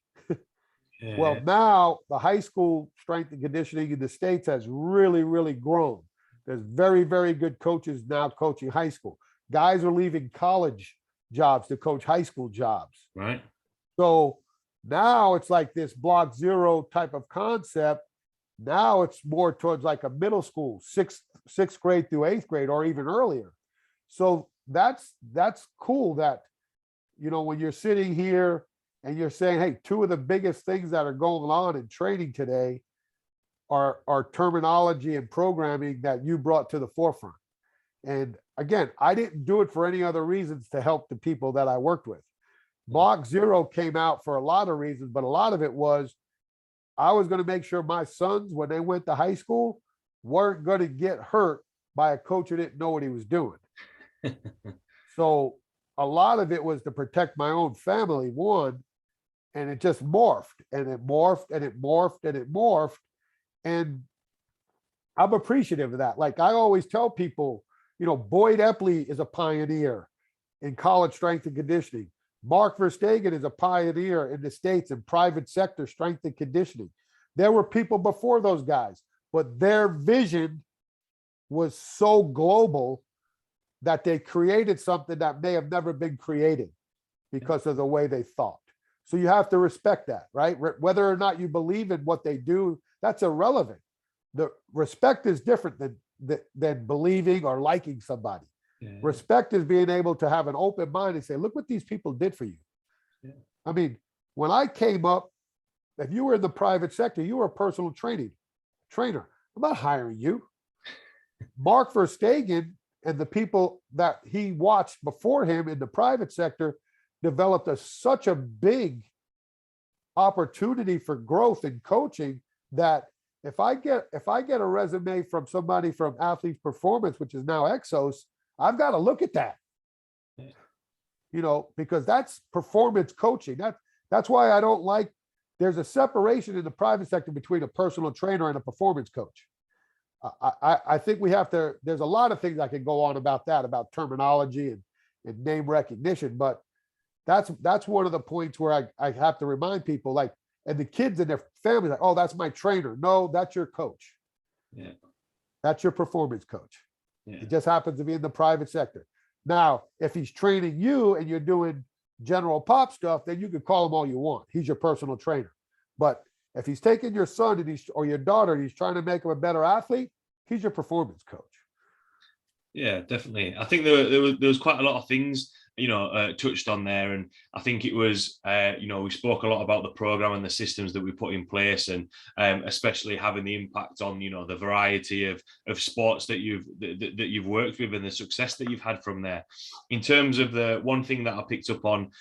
Yeah. Well, now the high school strength and conditioning in the States has really, really grown. There's very, very good coaches now coaching high school. Guys are leaving college jobs to coach high school jobs. Right. So now it's like this block zero type of concept. Now it's more towards like a middle school, sixth grade through eighth grade, or even earlier. So that's cool that, you know, when you're sitting here and you're saying, hey, two of the biggest things that are going on in training today are terminology and programming that you brought to the forefront. And again, I didn't do it for any other reasons to help the people that I worked with. Block zero came out for a lot of reasons, but a lot of it was I was going to make sure my sons, when they went to high school, weren't going to get hurt by a coach who didn't know what he was doing. So a lot of it was to protect my own family, one, and it just morphed and it morphed and it morphed and it morphed. And I'm appreciative of that. Like I always tell people, you know, Boyd Epley is a pioneer in college strength and conditioning. Mark Verstegen is a pioneer in the States in private sector strength and conditioning. There were people before those guys, but their vision was so global that they created something that may have never been created because of the way they thought. So you have to respect that, right? Whether or not you believe in what they do, that's irrelevant. The respect is different than believing or liking somebody. Yeah. Respect is being able to have an open mind and say, look what these people did for you. Yeah. I mean, when I came up, if you were in the private sector, you were a personal trainer. I'm not hiring you. Mark Verstegen and the people that he watched before him in the private sector developed such a big opportunity for growth in coaching that if I get a resume from somebody from Athletes Performance, which is now Exos, I've got to look at that, you know, because that's performance coaching. That's why I don't like, there's a separation in the private sector between a personal trainer and a performance coach. I think we have to, there's a lot of things I can go on about that, about terminology and name recognition, but that's one of the points where I have to remind people, like, and the kids and their families, like, oh, that's my trainer. No, that's your coach. Yeah. That's your performance coach. Yeah. It just happens to be in the private sector. Now, if he's training you and you're doing general pop stuff, then you can call him all you want. He's your personal trainer. But if he's taking your son and or your daughter and he's trying to make him a better athlete, he's your performance coach. Yeah, definitely. I think there was quite a lot of things, you know, touched on there. And I think it was, you know, we spoke a lot about the program and the systems that we put in place, and especially having the impact on, you know, the variety of sports that you've worked with and the success that you've had from there. In terms of the one thing that I picked up on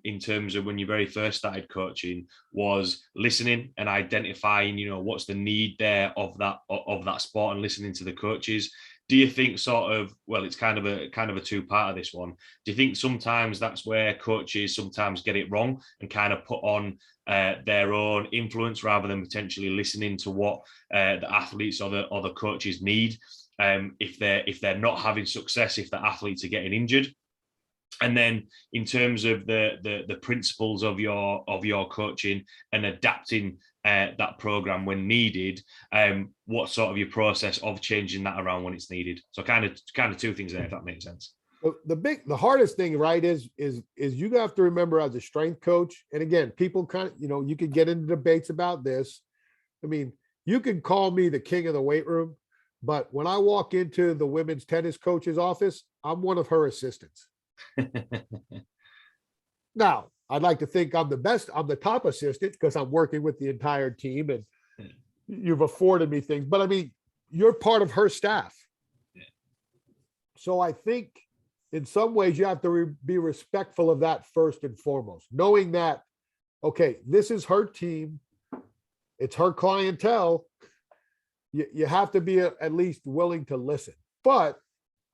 in terms of when you very first started coaching was listening and identifying, you know, what's the need there of that sport and listening to the coaches. Do you think sort of, well, it's kind of a two-part of this one. Do you think sometimes that's where coaches sometimes get it wrong and kind of put on their own influence rather than potentially listening to what the athletes or the coaches need if they're not having success, if the athletes are getting injured? And then in terms of the principles of your coaching and adapting that program when needed, what sort of your process of changing that around when it's needed? So kind of two things there, if that makes sense. The hardest thing, right, is you have to remember as a strength coach, and again, people kind of, you know, you could get into debates about this. I mean, you can call me the king of the weight room, but when I walk into the women's tennis coach's office, I'm one of her assistants. Now, I'd like to think I'm the top assistant because I'm working with the entire team and you've afforded me things, but I mean, you're part of her staff. Yeah. So I think in some ways you have to be respectful of that first and foremost, knowing that, okay, this is her team. It's her clientele. You have to be at least willing to listen. But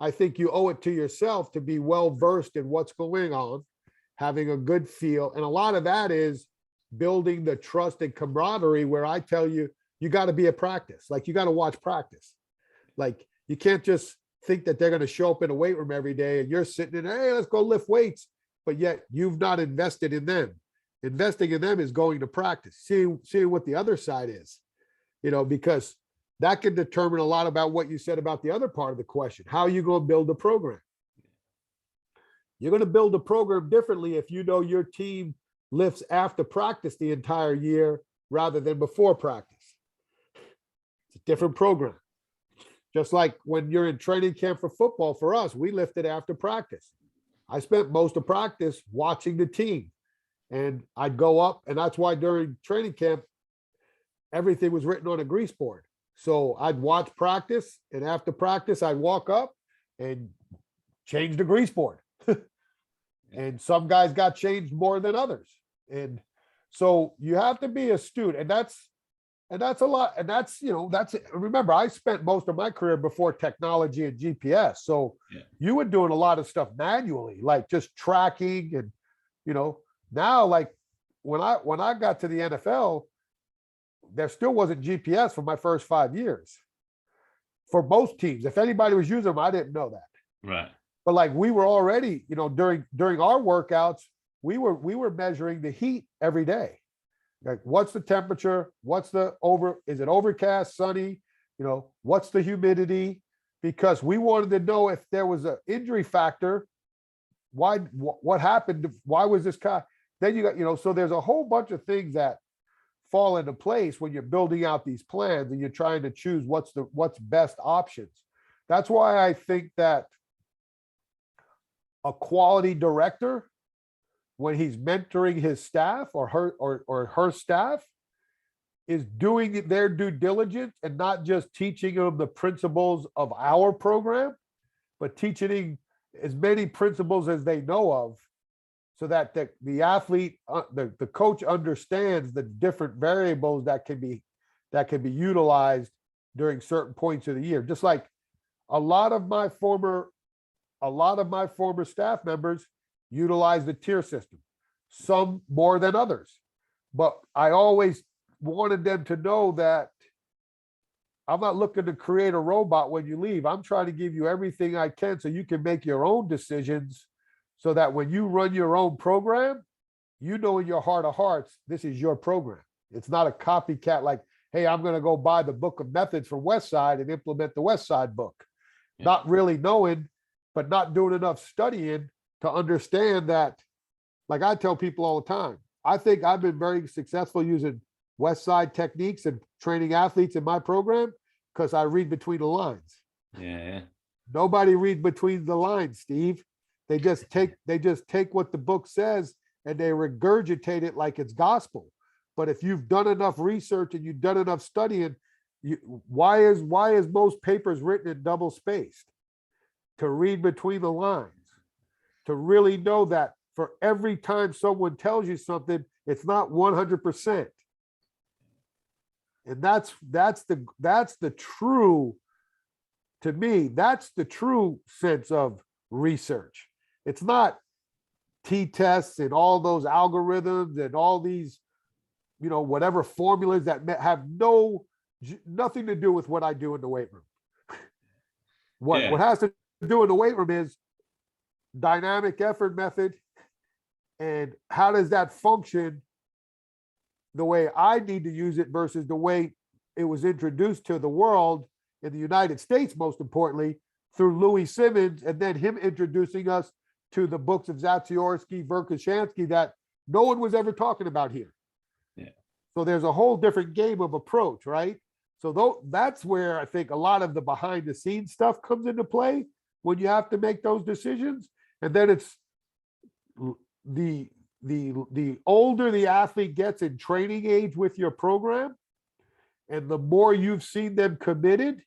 I think you owe it to yourself to be well versed in what's going on, having a good feel. And a lot of that is building the trust and camaraderie where I tell you, you got to be at practice. Like you got to watch practice. Like you can't just think that they're going to show up in a weight room every day and you're sitting in, hey, let's go lift weights. But yet you've not invested in them. Investing in them is going to practice, seeing what the other side is, because that can determine a lot about what you said about the other part of the question. How are you going to build a program? You're going to build a program differently if you know your team lifts after practice the entire year rather than before practice. It's a different program. Just like when you're in training camp for football, for us, we lifted after practice. I spent most of practice watching the team, and I'd go up, and that's why during training camp, everything was written on a grease board. So I'd watch practice, and after practice, I'd walk up and change the grease board. And some guys got changed more than others. And so you have to be astute, and that's a lot. And that's, remember, I spent most of my career before technology and GPS. So you were doing a lot of stuff manually, like just tracking and, now, like when I got to the NFL, there still wasn't GPS for my first 5 years for most teams. If anybody was using them, I didn't know that. Right. But like we were already, during our workouts, we were measuring the heat every day. Like what's the temperature? Is it overcast, sunny? What's the humidity? Because we wanted to know if there was an injury factor. What happened? Why was this guy? Then you got, so there's a whole bunch of things that fall into place when you're building out these plans and you're trying to choose what's best options. That's why I think that a quality director, when he's mentoring his staff or her staff, is doing their due diligence and not just teaching them the principles of our program, but teaching as many principles as they know of, so that the athlete, the coach understands the different variables that can be utilized during certain points of the year. Just like a lot of my former staff members utilize the tier system, some more than others. But I always wanted them to know that I'm not looking to create a robot when you leave. I'm trying to give you everything I can so you can make your own decisions, so that when you run your own program, in your heart of hearts, this is your program. It's not a copycat like, hey, I'm going to go buy the book of methods from Westside and implement the Westside book. Yeah. Not really knowing, but not doing enough studying to understand that. Like I tell people all the time, I think I've been very successful using Westside techniques and training athletes in my program because I read between the lines. Yeah. Nobody reads between the lines, Steve. They just take what the book says and they regurgitate it like it's gospel. But if you've done enough research and you've done enough studying, why is most papers written in double spaced? To read between the lines, to really know that for every time someone tells you something, it's not 100%. And that's the true, to me, that's the true sense of research. It's not t-tests and all those algorithms and all these, whatever formulas that have nothing to do with what I do in the weight room. What has to do in the weight room is dynamic effort method, and how does that function the way I need to use it versus the way it was introduced to the world in the United States, most importantly, through Louis Simmons, and then him introducing us to the books of Zatsiorsky, Verkhoshansky that no one was ever talking about here. Yeah. So there's a whole different game of approach, right? So that's where I think a lot of the behind the scenes stuff comes into play when you have to make those decisions. And then it's the older the athlete gets in training age with your program, and the more you've seen them committed,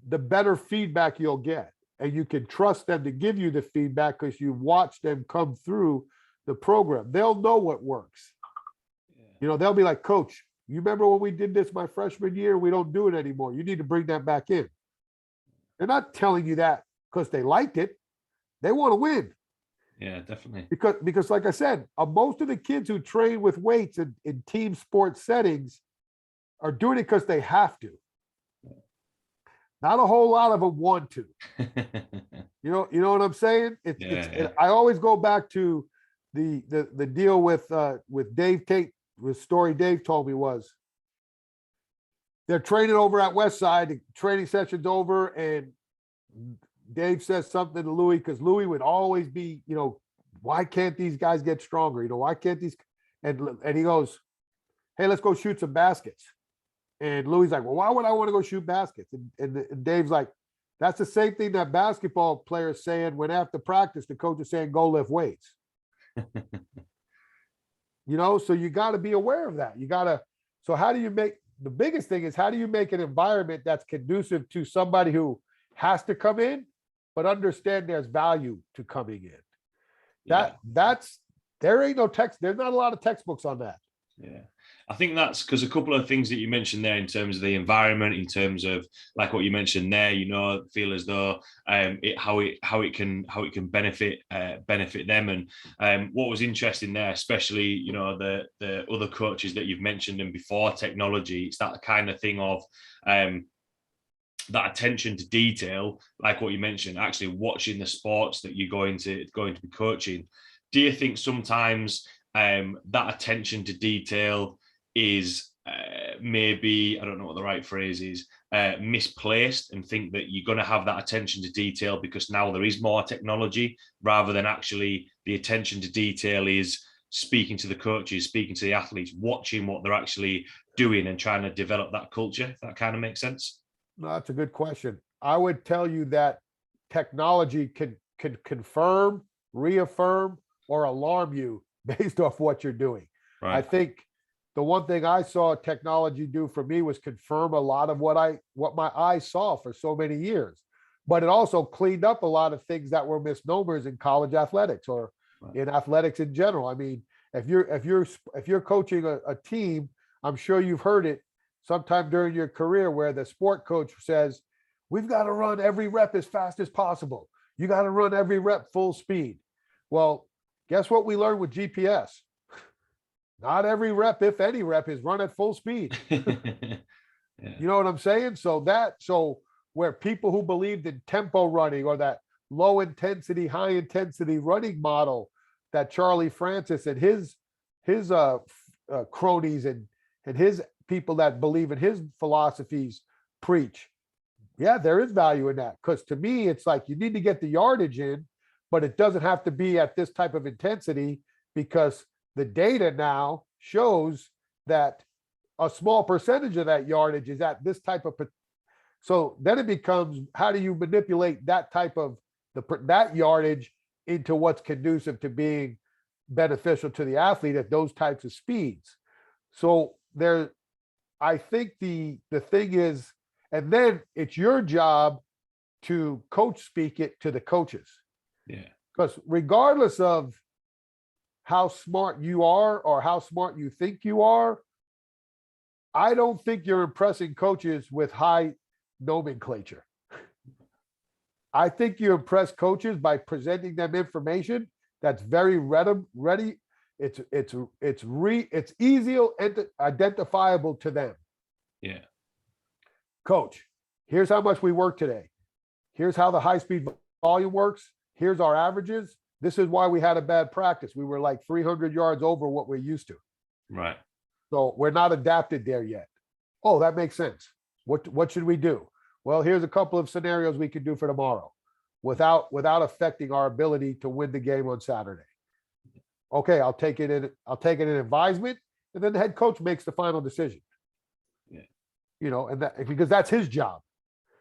the better feedback you'll get. And you can trust them to give you the feedback because you've watched them come through the program. They'll know what works. Yeah. They'll be like, Coach, you remember when we did this my freshman year? We don't do it anymore. You need to bring that back in. They're not telling you that because they liked it. They want to win. Yeah, definitely. Because like I said, most of the kids who train with weights in team sports settings are doing it because they have to. Not a whole lot of them want to. You know what I'm saying? I always go back to the deal with Dave Tate. The story Dave told me was they're training over at Westside. The training session's over, and Dave says something to Louis because Louis would always be, why can't these guys get stronger? Why can't these? And he goes, hey, let's go shoot some baskets. And Louis like, well, why would I want to go shoot baskets? And Dave's like, that's the same thing that basketball players saying when after practice, the coach is saying, go lift weights. So you got to be aware of that. So how do you make, the biggest thing is how do you make an environment that's conducive to somebody who has to come in, but understand there's value to coming in. There ain't no text. There's not a lot of textbooks on that. Yeah. I think that's because a couple of things that you mentioned there in terms of the environment, in terms of like what you mentioned there, feel as though how it can benefit them. And what was interesting there, especially the other coaches that you've mentioned and before technology, it's that kind of thing of that attention to detail, like what you mentioned, actually watching the sports that you're going to be coaching. Do you think sometimes that attention to detail is maybe, I don't know what the right phrase is, misplaced, and think that you're going to have that attention to detail because now there is more technology, rather than actually the attention to detail is speaking to the coaches, speaking to the athletes, watching what they're actually doing and trying to develop that culture, if that kind of makes sense? No, that's a good question. I would tell you that technology can confirm, reaffirm, or alarm you based off what you're doing. Right. I think the one thing I saw technology do for me was confirm a lot of what my eyes saw for so many years, but it also cleaned up a lot of things that were misnomers in college athletics or in athletics in general. I mean, if you're coaching a team, I'm sure you've heard it sometime during your career where the sport coach says, we've got to run every rep as fast as possible. You got to run every rep full speed. Well, guess what we learned with GPS? Not every rep, if any rep, is run at full speed. Yeah. You know what I'm saying? So where people who believed in tempo running or that low intensity, high intensity running model that Charlie Francis and his cronies and his people that believe in his philosophies preach. Yeah, there is value in that. Because to me, it's like you need to get the yardage in, but it doesn't have to be at this type of intensity because the data now shows that a small percentage of that yardage is at this type of. So then it becomes, how do you manipulate that type of that yardage into what's conducive to being beneficial to the athlete at those types of speeds? So I think the thing is, and then it's your job to coach speak it to the coaches. Yeah. Because regardless of how smart you are or how smart you think you are, I don't think you're impressing coaches with high nomenclature. I think you impress coaches by presenting them information that's very ready. It's easy identifiable to them. Yeah. Coach, here's how much we work today. Here's how the high speed volume works. Here's our averages. This is why we had a bad practice. We were like 300 yards over what we're used to. Right. So we're not adapted there yet. Oh, that makes sense. What should we do? Well, here's a couple of scenarios we can do for tomorrow without affecting our ability to win the game on Saturday. Okay, I'll take it in advisement, and then the head coach makes the final decision. Yeah. And that, because that's his job.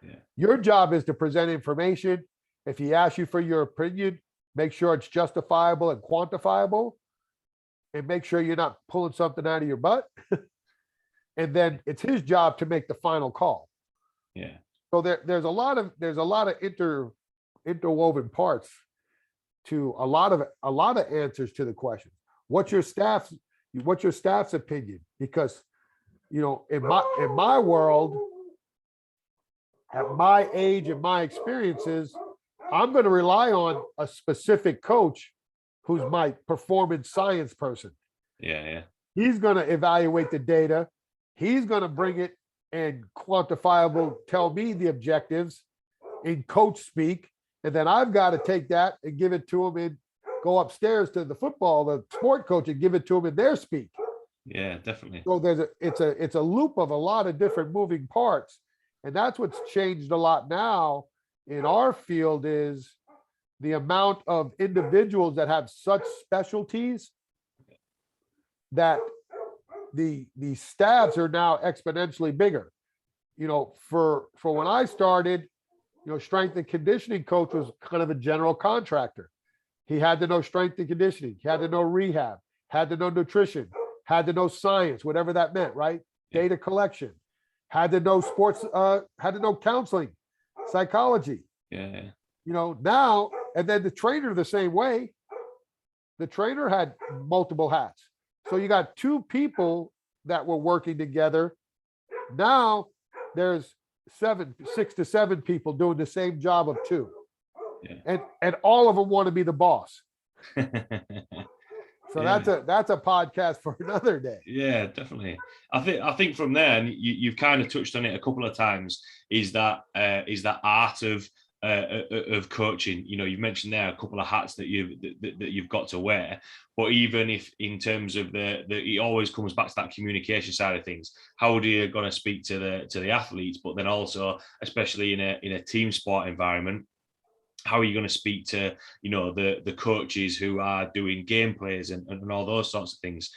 Yeah. Your job is to present information. If he asks you for your opinion, make sure it's justifiable and quantifiable, and make sure you're not pulling something out of your butt. And then it's his job to make the final call. Yeah. So there's a lot of interwoven parts to a lot of answers to the question. What's your staff's opinion? Because in my world, at my age and my experiences, I'm going to rely on a specific coach who's my performance science person. Yeah. He's going to evaluate the data. He's going to bring it and quantifiable, tell me the objectives in coach speak. And then I've got to take that and give it to him and go upstairs to the sport coach and give it to him in their speak. Yeah, definitely. So it's a loop of a lot of different moving parts. And that's what's changed a lot now in our field is the amount of individuals that have such specialties that the staffs are now exponentially bigger. For when I started, strength and conditioning coach was kind of a general contractor. He had to know strength and conditioning, he had to know rehab, had to know nutrition, had to know science, whatever that meant, right? Data collection, had to know sports, had to know counseling, psychology. Yeah. Now, and then the trainer the same way. The trainer had multiple hats. So you got two people that were working together. Now there's 6 to 7 people doing the same job of 2. Yeah. And all of them want to be the boss. So Yeah. that's a podcast for another day. Yeah, definitely. I think from there, and you've kind of touched on it a couple of times, is that art of coaching. You've mentioned there a couple of hats that you've got to wear, but even if in terms of it always comes back to that communication side of things. How are you going to speak to the athletes, but then also especially in a team sport environment, how are you going to speak to the coaches who are doing game plays and all those sorts of things?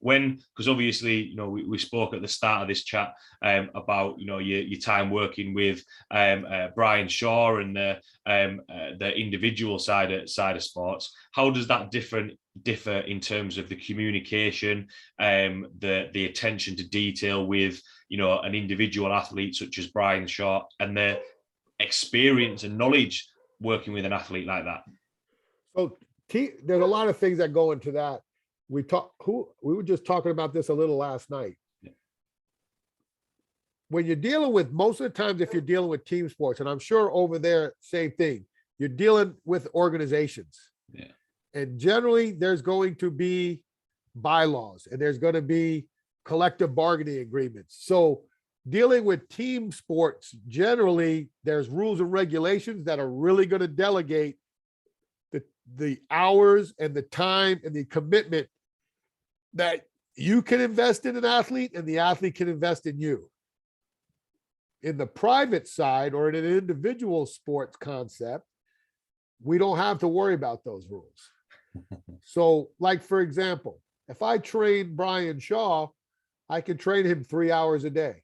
Because obviously, we spoke at the start of this chat about your time working with Brian Shaw and the individual side of sports. How does that differ in terms of the communication, the attention to detail with an individual athlete such as Brian Shaw, and the experience and knowledge working with an athlete like that? So there's a lot of things that go into that. We were just talking about this a little last night. Yeah. When you're dealing with, most of the times, if you're dealing with team sports, and I'm sure over there, same thing, you're dealing with organizations. Yeah. And generally there's going to be bylaws and there's going to be collective bargaining agreements. So dealing with team sports, generally there's rules and regulations that are really going to delegate the hours and the time and the commitment that you can invest in an athlete and the athlete can invest in you. In the private side or in an individual sports concept, we don't have to worry about those rules. So, like, for example, if I train Brian Shaw, I can train him 3 hours a day.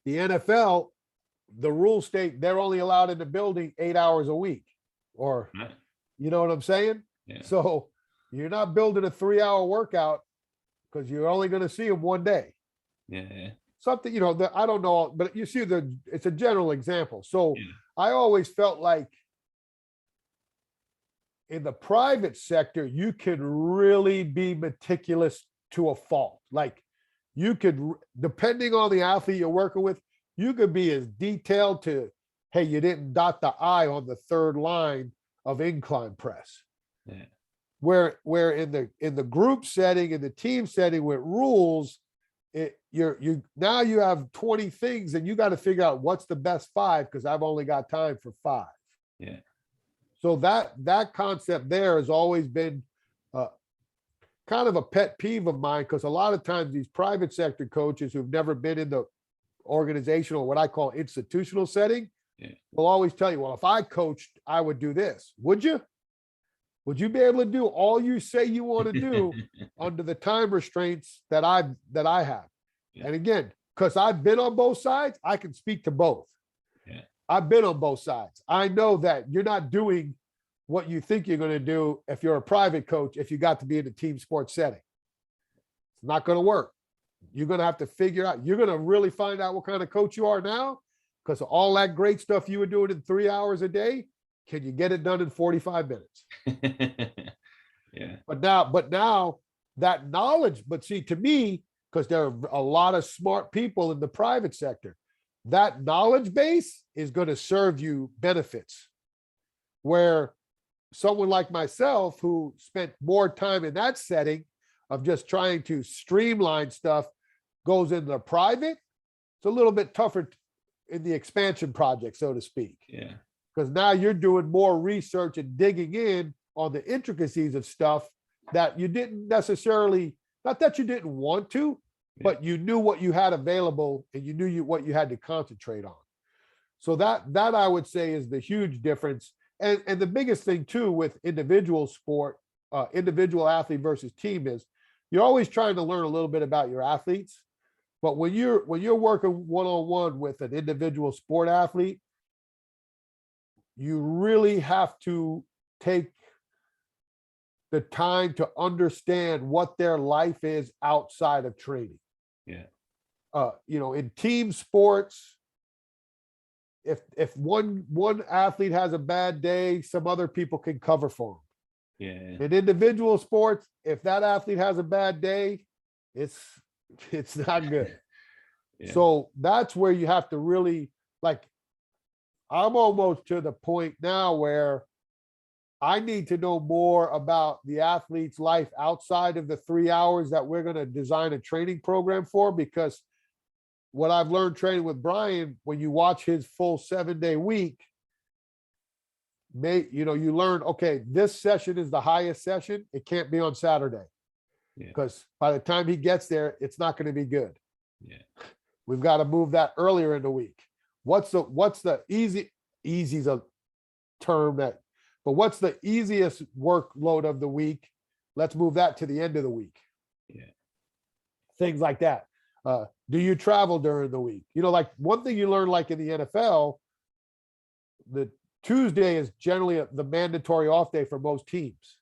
The NFL, the rules state they're only allowed in the building 8 hours a week, or, you know what I'm saying? Yeah. So you're not building a 3-hour workout because you're only going to see him one day. Yeah. Something, I don't know, but you see it's a general example. So Yeah. I always felt like in the private sector, you could really be meticulous to a fault. Like you could, depending on the athlete you're working with, you could be as detailed to, hey, you didn't dot the I on the third line of incline press. Yeah. Where in the group setting, in the team setting with rules, now you have 20 things and you got to figure out what's the best 5 because I've only got time for 5. Yeah. So that concept there has always been kind of a pet peeve of mine, because a lot of times these private sector coaches who've never been in the organizational, what I call institutional setting, will always tell you, well, if I coached, I would do this. Would you? Would you be able to do all you say you want to do under the time restraints that I have? Yeah. And again, because I've been on both sides, I can speak to both. Yeah. I've been on both sides. I know that you're not doing what you think you're going to do if you're a private coach, if you got to be in a team sports setting. It's not going to work. You're going to have to figure out, you're going to really find out what kind of coach you are now, because all that great stuff you were doing in 3 hours a day, can you get it done in 45 minutes? Yeah. But now that knowledge, but see, to me, because there are a lot of smart people in the private sector, that knowledge base is going to serve you benefits. Where someone like myself, who spent more time in that setting of just trying to streamline stuff, goes into the private, it's a little bit tougher in the expansion project, so to speak. Yeah. Because now you're doing more research and digging in on the intricacies of stuff that you didn't necessarily, not that you didn't want to, but you knew what you had available and you knew what you had to concentrate on. So that I would say is the huge difference. And the biggest thing too with individual sport, individual athlete versus team, is you're always trying to learn a little bit about your athletes. But when you're working one-on-one with an individual sport athlete, you really have to take the time to understand what their life is outside of training. Yeah. In team sports, if one athlete has a bad day, some other people can cover for them. Yeah. In individual sports, if that athlete has a bad day, it's not good. Yeah. So that's where you have to really, like, I'm almost to the point now where I need to know more about the athlete's life outside of the 3 hours that we're going to design a training program for, because what I've learned training with Brian, when you watch his full 7-day week, you learn, okay, this session is the highest session. It can't be on Saturday, because by the time he gets there, it's not going to be good. Yeah. We've got to move that earlier in the week. What's the easy's a term that, but what's the easiest workload of the week? Let's move that to the end of the week. Yeah. Things like that. Do you travel during the week? Like one thing you learn, like in the NFL, the Tuesday is generally the mandatory off day for most teams.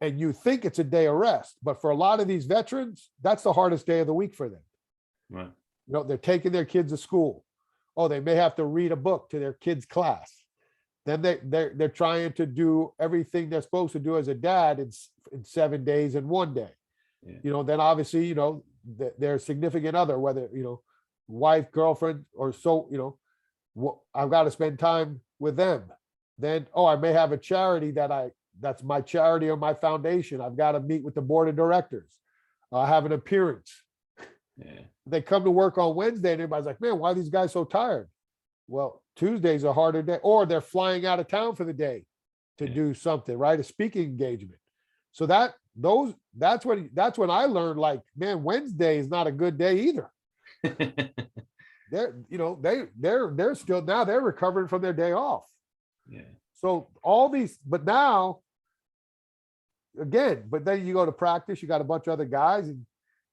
And you think it's a day of rest, but for a lot of these veterans, that's the hardest day of the week for them. Right. They're taking their kids to school. Oh, they may have to read a book to their kids' class. Then they're trying to do everything they're supposed to do as a dad in 7 days in 1 day. Yeah. Then obviously, their significant other, whether, wife, girlfriend, or so, I've got to spend time with them. Then, I may have a charity that's my charity or my foundation. I've got to meet with the board of directors. I have an appearance. Yeah. They come to work on Wednesday and everybody's like, man, why are these guys so tired? Well, Tuesday's a harder day, or they're flying out of town for the day to do something, right? A speaking engagement. So that's when I learned, like, man, Wednesday is not a good day either. They're still, now they're recovering from their day off. Yeah. So all these, but now again, but then you go to practice, you got a bunch of other guys, and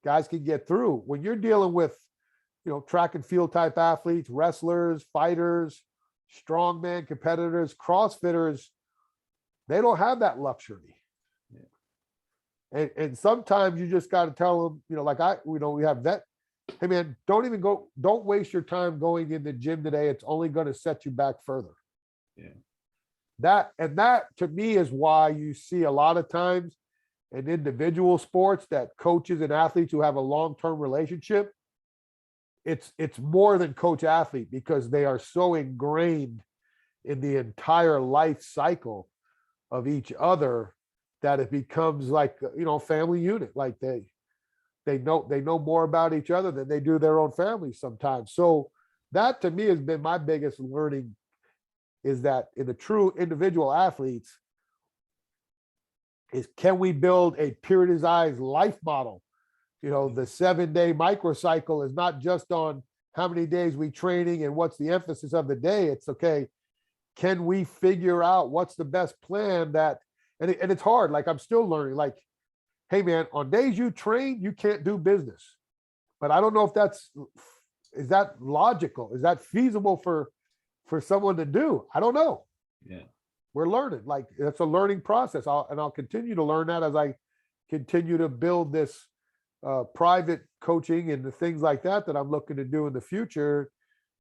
guys can get through. When you're dealing with, track and field type athletes, wrestlers, fighters, strongman competitors, CrossFitters, they don't have that luxury. Yeah. And sometimes you just got to tell them, we have vet, hey man, don't waste your time going in the gym today. It's only going to set you back further. Yeah. That to me is why you see a lot of times in individual sports that coaches and athletes who have a long-term relationship, it's more than coach athlete, because they are so ingrained in the entire life cycle of each other that it becomes like, family unit. Like they know more about each other than they do their own families sometimes. So that to me has been my biggest learning, is that in the true individual athletes, is can we build a periodized life model? The 7-day microcycle is not just on how many days we training and what's the emphasis of the day. It's okay, can we figure out what's the best plan that, and it's hard. Like, I'm still learning, like, hey man, on days you train, you can't do business. But I don't know if is that logical? Is that feasible for someone to do? I don't know. Yeah. We're learning. Like, it's a learning process. I'll continue to learn that as I continue to build this private coaching and the things like that I'm looking to do in the future,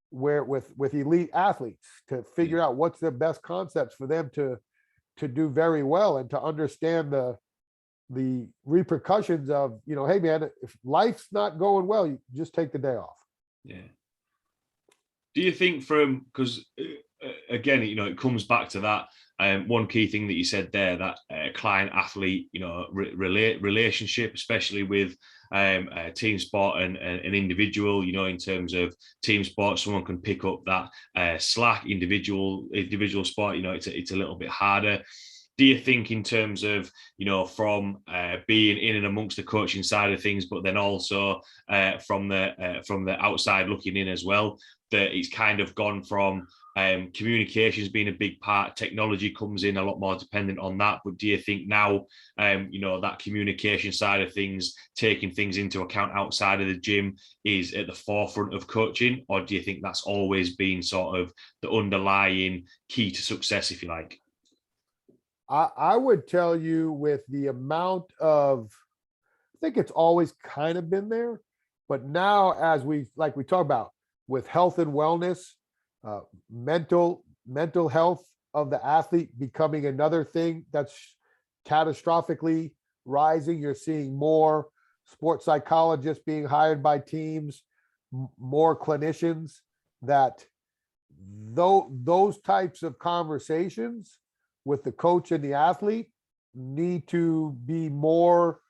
where with elite athletes, to figure out what's the best concepts for them to do very well, and to understand the repercussions of, hey man, if life's not going well, you just take the day off. Yeah. Do you think because again, it comes back to that one key thing that you said there, that client athlete, relationship, especially with team sport and an individual, in terms of team sport, someone can pick up that slack. Individual sport, it's a little bit harder. Do you think in terms of, from being in and amongst the coaching side of things, but then also from the outside looking in as well, that it's kind of gone from communications being a big part, technology comes in a lot more dependent on that. But do you think now, that communication side of things, taking things into account outside of the gym, is at the forefront of coaching? Or do you think that's always been sort of the underlying key to success, if you like? I would tell you, with the amount of, I think it's always kind of been there, but now, as we talk about with health and wellness, mental health of the athlete becoming another thing that's catastrophically rising. You're seeing more sports psychologists being hired by teams, more clinicians, that those types of conversations with the coach and the athlete need to be more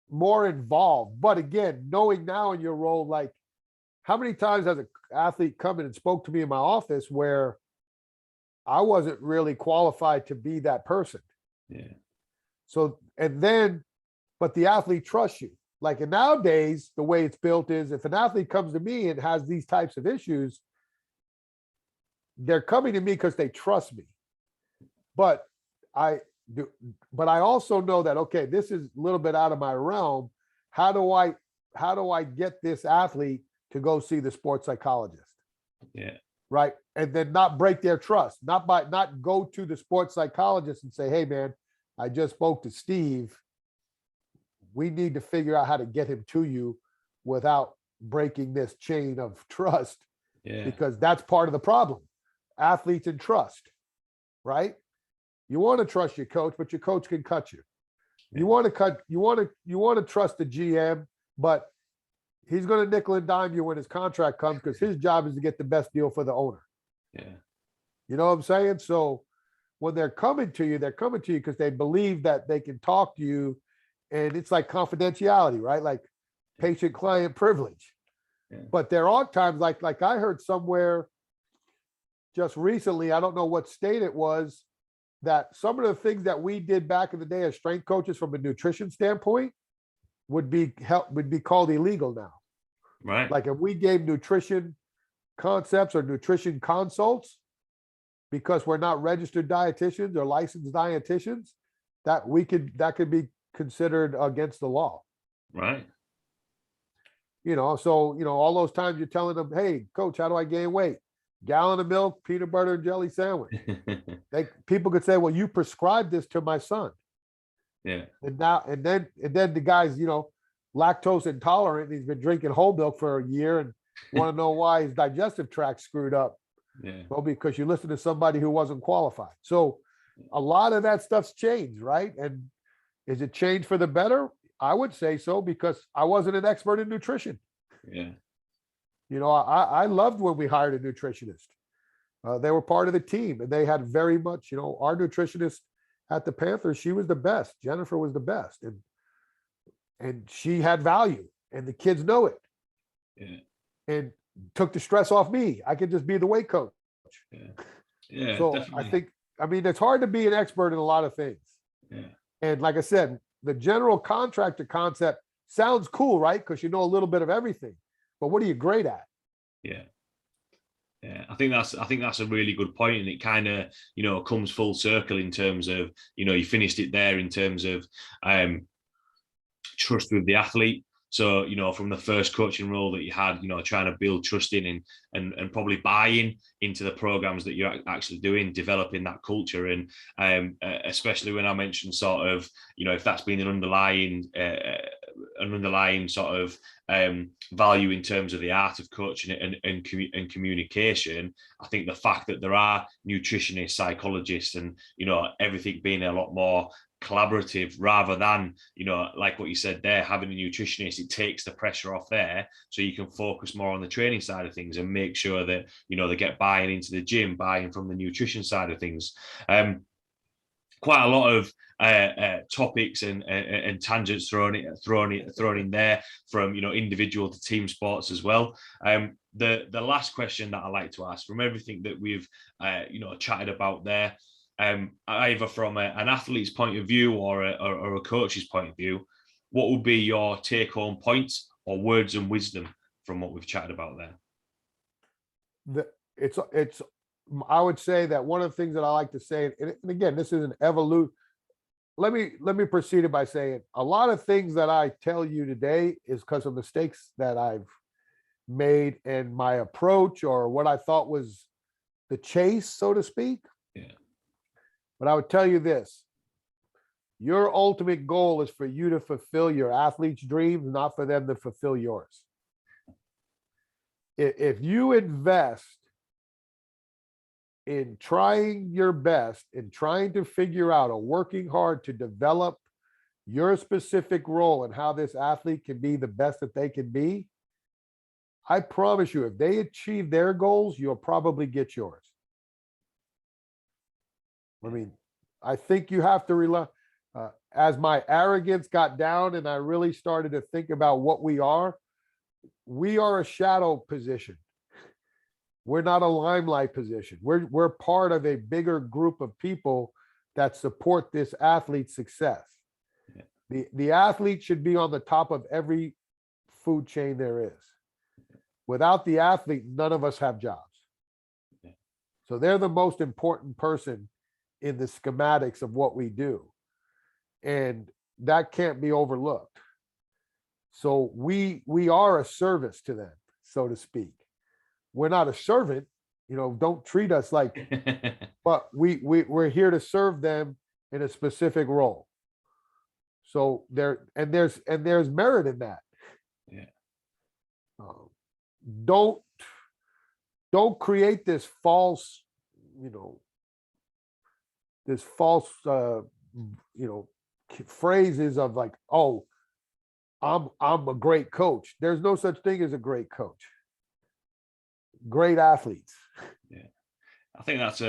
involved. But again, knowing now in your role, like, how many times has an athlete come in and spoke to me in my office where I wasn't really qualified to be that person? Yeah. So, but the athlete trusts you. Like, and nowadays, the way it's built is, if an athlete comes to me and has these types of issues, they're coming to me because they trust me. But I also know that, okay, this is a little bit out of my realm. How do I get this athlete to go see the sports psychologist? Yeah. Right. And then not break their trust, not go to the sports psychologist and say, hey man, I just spoke to Steve. We need to figure out how to get him to you without breaking this chain of trust. Yeah. Because that's part of the problem. Athletes and trust, right? You want to trust your coach, but your coach can cut you. You want to trust the GM, but he's going to nickel and dime you when his contract comes, because his job is to get the best deal for the owner. Yeah. You know what I'm saying? So when they're coming to you because they believe that they can talk to you, and it's like confidentiality, right? Like patient-client privilege. Yeah. But there are times, like I heard somewhere just recently, I don't know what state it was, that some of the things that we did back in the day as strength coaches from a nutrition standpoint would be called illegal now. Right. Like if we gave nutrition concepts or nutrition consults, because we're not registered dietitians or licensed dietitians, that could be considered against the law. Right. So, all those times you're telling them, hey, coach, how do I gain weight? Gallon of milk, peanut butter and jelly sandwich. People could say, well, you prescribed this to my son. Yeah. And then the guy's, lactose intolerant, and he's been drinking whole milk for a year and want to know why his digestive tract screwed up. Yeah. Well, because you listen to somebody who wasn't qualified. So a lot of that stuff's changed, right? And is it changed for the better? I would say so, because I wasn't an expert in nutrition. Yeah. I loved when we hired a nutritionist. They were part of the team, and they had very much, our nutritionist at the Panthers, she was the best. Jennifer was the best. And she had value, and the kids know it. Yeah. And took the stress off me. I could just be the weight coach. Yeah. Yeah. So definitely. it's hard to be an expert in a lot of things. Yeah. And like I said, the general contractor concept sounds cool, right? Because you know a little bit of everything. But what are you great at? Yeah. Yeah, I think that's a really good point, and it kind of comes full circle in terms of you finished it there in terms of trust with the athlete. So from the first coaching role that you had, trying to build trust in and probably buying into the programs that you're actually doing, developing that culture, and especially when I mentioned sort of if that's been an underlying sort of value in terms of the art of coaching and communication. I think the fact that there are nutritionists, psychologists, and everything being a lot more collaborative, rather than, you know, like what you said there, having a nutritionist. It takes the pressure off there, so you can focus more on the training side of things and make sure that, you know, they get buying into the gym, buying from the nutrition side of things. Quite a lot of topics and tangents thrown in there, from, you know, individual to team sports as well. The last question that I like to ask, from everything that we've you know, chatted about there, either from an athlete's point of view or a coach's point of view, what would be your take-home points or words and wisdom from what we've chatted about there? It's I would say that one of the things that I like to say, and again, this is an evolution. Let me proceed it by saying a lot of things that I tell you today is because of mistakes that I've made in my approach, or what I thought was the chase, so to speak. Yeah. But I would tell you this: your ultimate goal is for you to fulfill your athlete's dreams, not for them to fulfill yours. If you invest in trying your best, in trying to figure out, or working hard to develop your specific role and how this athlete can be the best that they can be, I promise you, if they achieve their goals, you'll probably get yours. I mean, I think you have to rely. As my arrogance got down and I really started to think about what we are a shadow position. We're not a limelight position. We're part of a bigger group of people that support this athlete's success. Yeah. The athlete should be on the top of every food chain there is. Without the athlete, none of us have jobs. Yeah. So they're the most important person in the schematics of what we do. And that can't be overlooked. So we are a service to them, so to speak. We're not a servant, you know, don't treat us like, but we're here to serve them in a specific role. So there's merit in that. Yeah. Don't create this false, you know, phrases of like, oh, I'm a great coach. There's no such thing as a great coach. Great athletes. Yeah, I think that's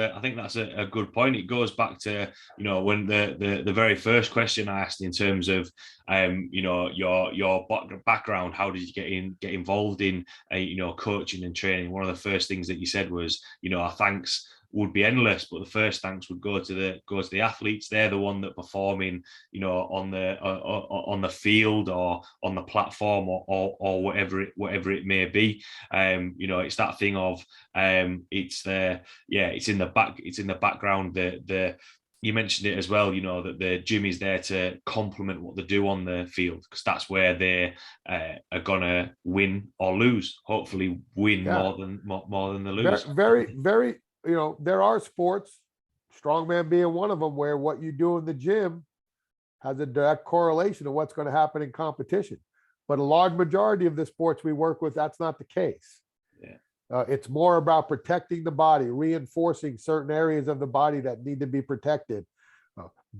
a good point. It goes back to, you know, when the very first question I asked in terms of you know, your background, how did you get involved in you know, coaching and training? One of the first things that you said was, you know, our thanks would be endless, but the first thanks would go to the athletes. They're the one that performing, you know, on the field or on the platform or whatever it may be. You know, it's that thing of it's in the background. You mentioned it as well, you know, that the gym is there to complement what they do on the field, because that's where they are gonna win or lose. Hopefully, win more than they lose. Very, very. You know, there are sports, strongman being one of them, where what you do in the gym has a direct correlation to what's going to happen in competition. But a large majority of the sports we work with, that's not the case. Yeah. It's more about protecting the body, reinforcing certain areas of the body that need to be protected,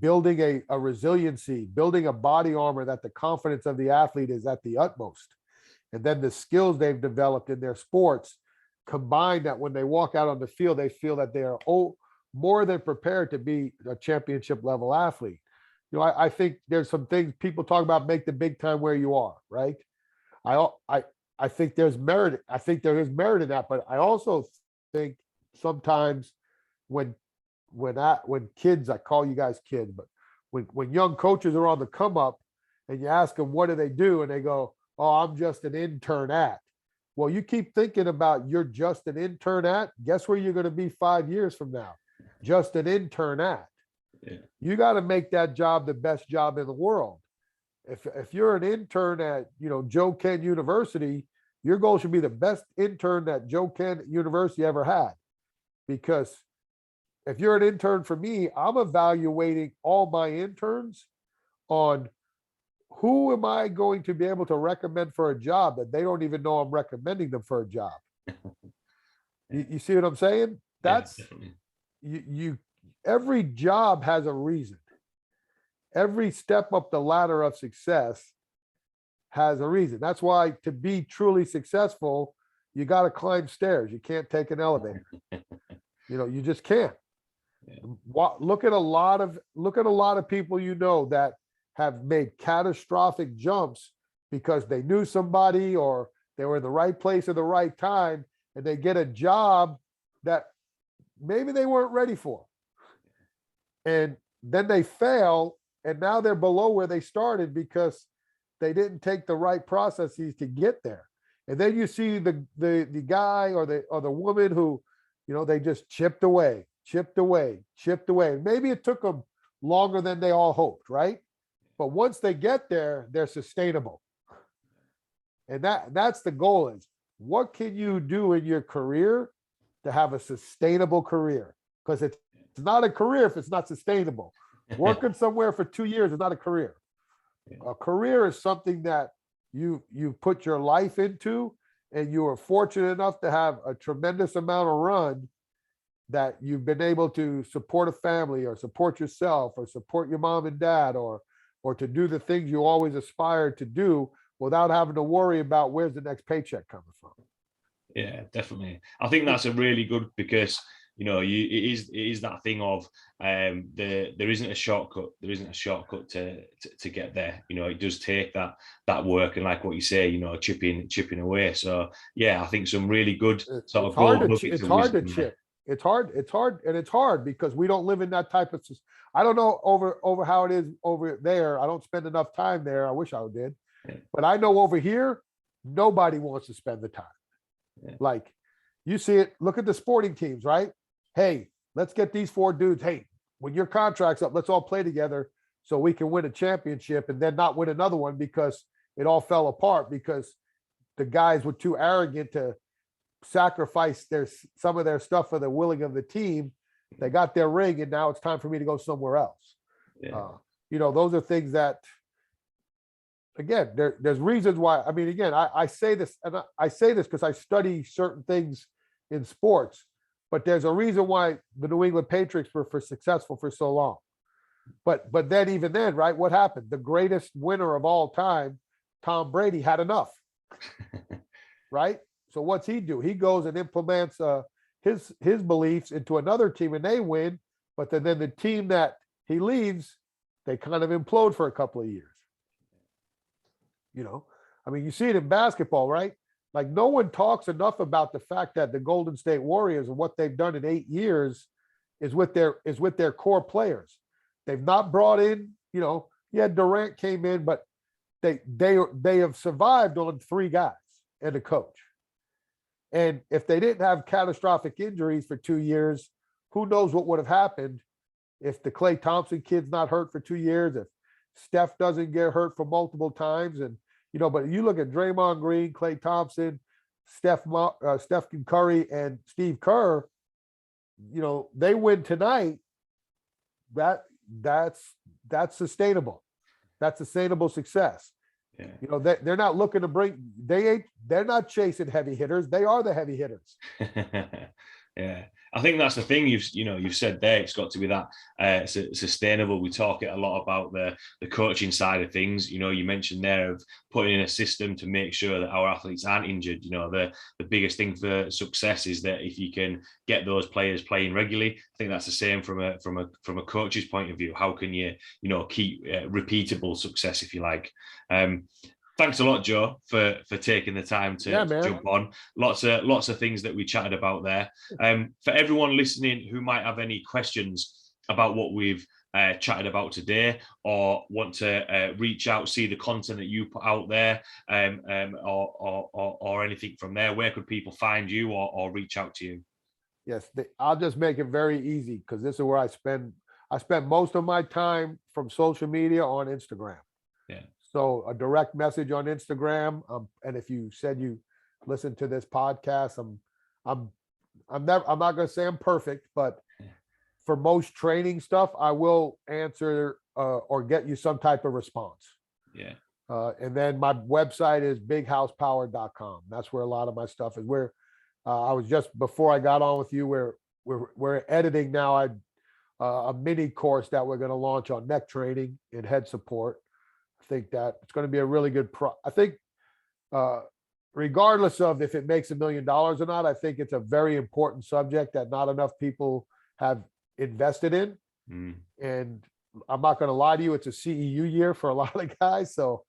building a resiliency, building a body armor that the confidence of the athlete is at the utmost. And then the skills they've developed in their sports, combined, that when they walk out on the field, they feel that they are more than prepared to be a championship level athlete. You know, I think there's some things people talk about, make the big time where you are, right? I think there's merit. I think there is merit in that, but I also think sometimes when kids, I call you guys kids, but when young coaches are on the come up and you ask them, what do they do? And they go, oh, I'm just an intern at. Well, you keep thinking about you're just an intern at, guess where you're going to be 5 years from now? Just an intern at. Yeah. You got to make that job the best job in the world. If you're an intern at, you know, Joe Kenn University, your goal should be the best intern that Joe Kenn University ever had. Because if you're an intern for me, I'm evaluating all my interns on who am I going to be able to recommend for a job that they don't even know I'm recommending them for a job. You see what I'm saying? That's you every job has a reason. every step up the ladder of success has a reason. That's why to be truly successful, you got to climb stairs. You can't take an elevator. You just can't. Yeah. Look at a lot of people that have made catastrophic jumps because they knew somebody or they were in the right place at the right time, and they get a job that maybe they weren't ready for. And then they fail, and now they're below where they started because they didn't take the right processes to get there. And then you see the guy or the woman who, they just chipped away. And maybe it took them longer than they all hoped, right? But once they get there, they're sustainable. And that's the goal is, what can you do in your career to have a sustainable career? Because it's not a career if it's not sustainable. Working somewhere for 2 years is not a career. A career is something that you put your life into, and you are fortunate enough to have a tremendous amount of run that you've been able to support a family or support yourself or support your mom and dad or to do the things you always aspired to do without having to worry about where's the next paycheck coming from. Yeah, definitely. I think that's a really good, because it is that thing of there isn't a shortcut. There isn't a shortcut to get there. It does take that work, and like what you say, chipping away. So yeah, I think some really good sort of gold nuggets. It's hard to chip. It's hard because we don't live in that type of. I don't know over how it is over there. I don't spend enough time there. I wish I did, but I know over here, nobody wants to spend the time. Yeah. Like, you see it. Look at the sporting teams, right? Hey, let's get these 4 dudes. Hey, when your contract's up, let's all play together so we can win a championship, and then not win another one because it all fell apart because the guys were too arrogant to sacrifice some of their stuff for the willing of the team. They got their ring, and now it's time for me to go somewhere else. Yeah. Those are things that, again, there's reasons why. I mean, again, I say this, and I say this because I study certain things in sports, but there's a reason why the New England Patriots were successful for so long. But then, even then, right? What happened? The greatest winner of all time, Tom Brady, had enough, right? So what's he do? He goes and implements his beliefs into another team, and they win. But then the team that he leaves, they kind of implode for a couple of years. I mean, you see it in basketball, right? Like, no one talks enough about the fact that the Golden State Warriors and what they've done in 8 years is with their core players. They've not brought in, Durant came in, but they have survived on 3 guys and a coach. And if they didn't have catastrophic injuries for 2 years, who knows what would have happened if the Klay Thompson kid's not hurt for 2 years, if Steph doesn't get hurt for multiple times. And, but you look at Draymond Green, Klay Thompson, Stephen Curry, and Steve Kerr, they win tonight. That's sustainable. That's sustainable success. Yeah. They're not looking to bring. They're not chasing heavy hitters. They are the heavy hitters. Yeah, I think that's the thing you've said there. It's got to be that sustainable. We talk a lot about the coaching side of things. You mentioned there of putting in a system to make sure that our athletes aren't injured. The biggest thing for success is that if you can get those players playing regularly. I think that's the same from a coach's point of view. How can you keep repeatable success, if you like? Thanks a lot, Joe, for taking the time to jump on. Lots of things that we chatted about there. For everyone listening who might have any questions about what we've chatted about today, or want to reach out, see the content that you put out there, or anything from there, where could people find you or reach out to you? Yes, I'll just make it very easy, because this is where I spend most of my time from social media on Instagram. Yeah. So a direct message on Instagram, and if you said you listen to this podcast, I'm not going to say I'm perfect, but for most training stuff, I will answer or get you some type of response. Yeah. And then my website is bighousepower.com. That's where a lot of my stuff is. Where I was just before I got on with you, we're editing now. a mini course that we're going to launch on neck training and head support. I think that it's going to be a really good I think regardless of if it makes $1 million or not, I think it's a very important subject that not enough people have invested in. And I'm not going to lie to you, it's a CEU year for a lot of guys. So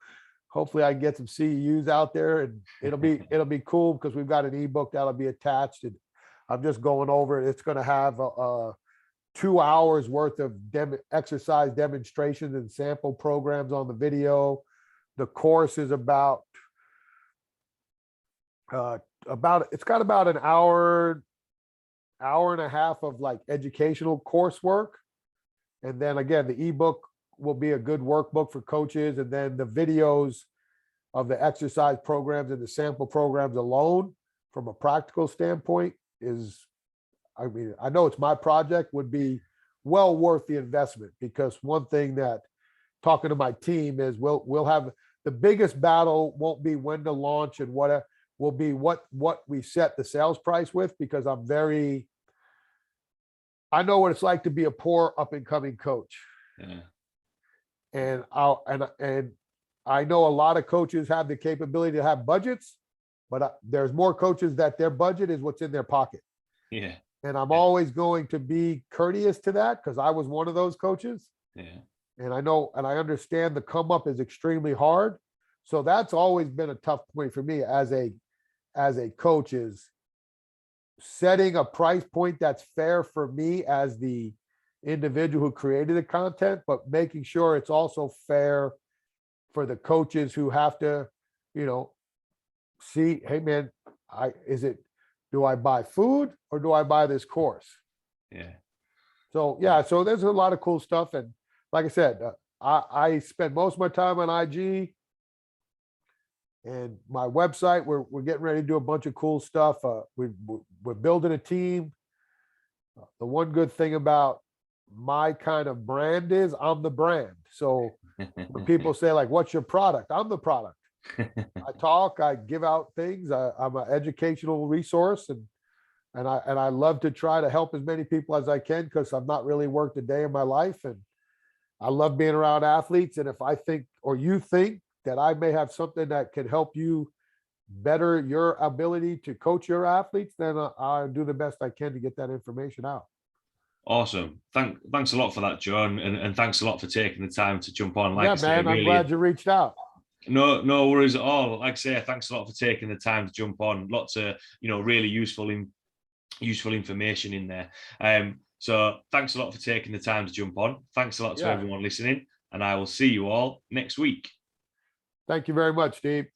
hopefully I can get some CEUs out there, and it'll be cool because we've got an ebook that'll be attached, and I'm just going over it. It's going to have 2 hours worth of exercise demonstrations and sample programs on the video. The course is about it's got about an hour and a half of like educational coursework. And then again, the ebook will be a good workbook for coaches. And then the videos of the exercise programs and the sample programs alone from a practical standpoint is, I mean, I know it's my project, would be well worth the investment, because one thing that talking to my team is we'll have the biggest battle won't be when to launch and what will be what we set the sales price with, because I know what it's like to be a poor up and coming coach. Yeah. And I know a lot of coaches have the capability to have budgets, but there's more coaches that their budget is what's in their pocket. Yeah. And I'm always going to be courteous to that, because I was one of those coaches. Yeah. And I know, and I understand the come up is extremely hard. So that's always been a tough point for me as a coach, is setting a price point that's fair for me as the individual who created the content, but making sure it's also fair for the coaches who have to, see, hey man, do I buy food or do I buy this course? Yeah. So there's a lot of cool stuff. And like I said, I spend most of my time on IG and my website. We're getting ready to do a bunch of cool stuff. We're building a team. The one good thing about my kind of brand is I'm the brand. So when people say like, what's your product? I'm the product. I talk, I give out things. I'm an educational resource, and I love to try to help as many people as I can, because I've not really worked a day in my life, and I love being around athletes. And if I think, or you think that I may have something that can help you better your ability to coach your athletes, then I'll do the best I can to get that information out. Awesome. Thanks a lot for that, John. And thanks a lot for taking the time to jump on. Like Yeah, I say, man, I'm glad you reached out. No worries at all. Like I say, thanks a lot for taking the time to jump on. Lots of, really useful information in there. So thanks a lot for taking the time to jump on. Thanks a lot to everyone listening, and I will see you all next week. Thank you very much, Steve.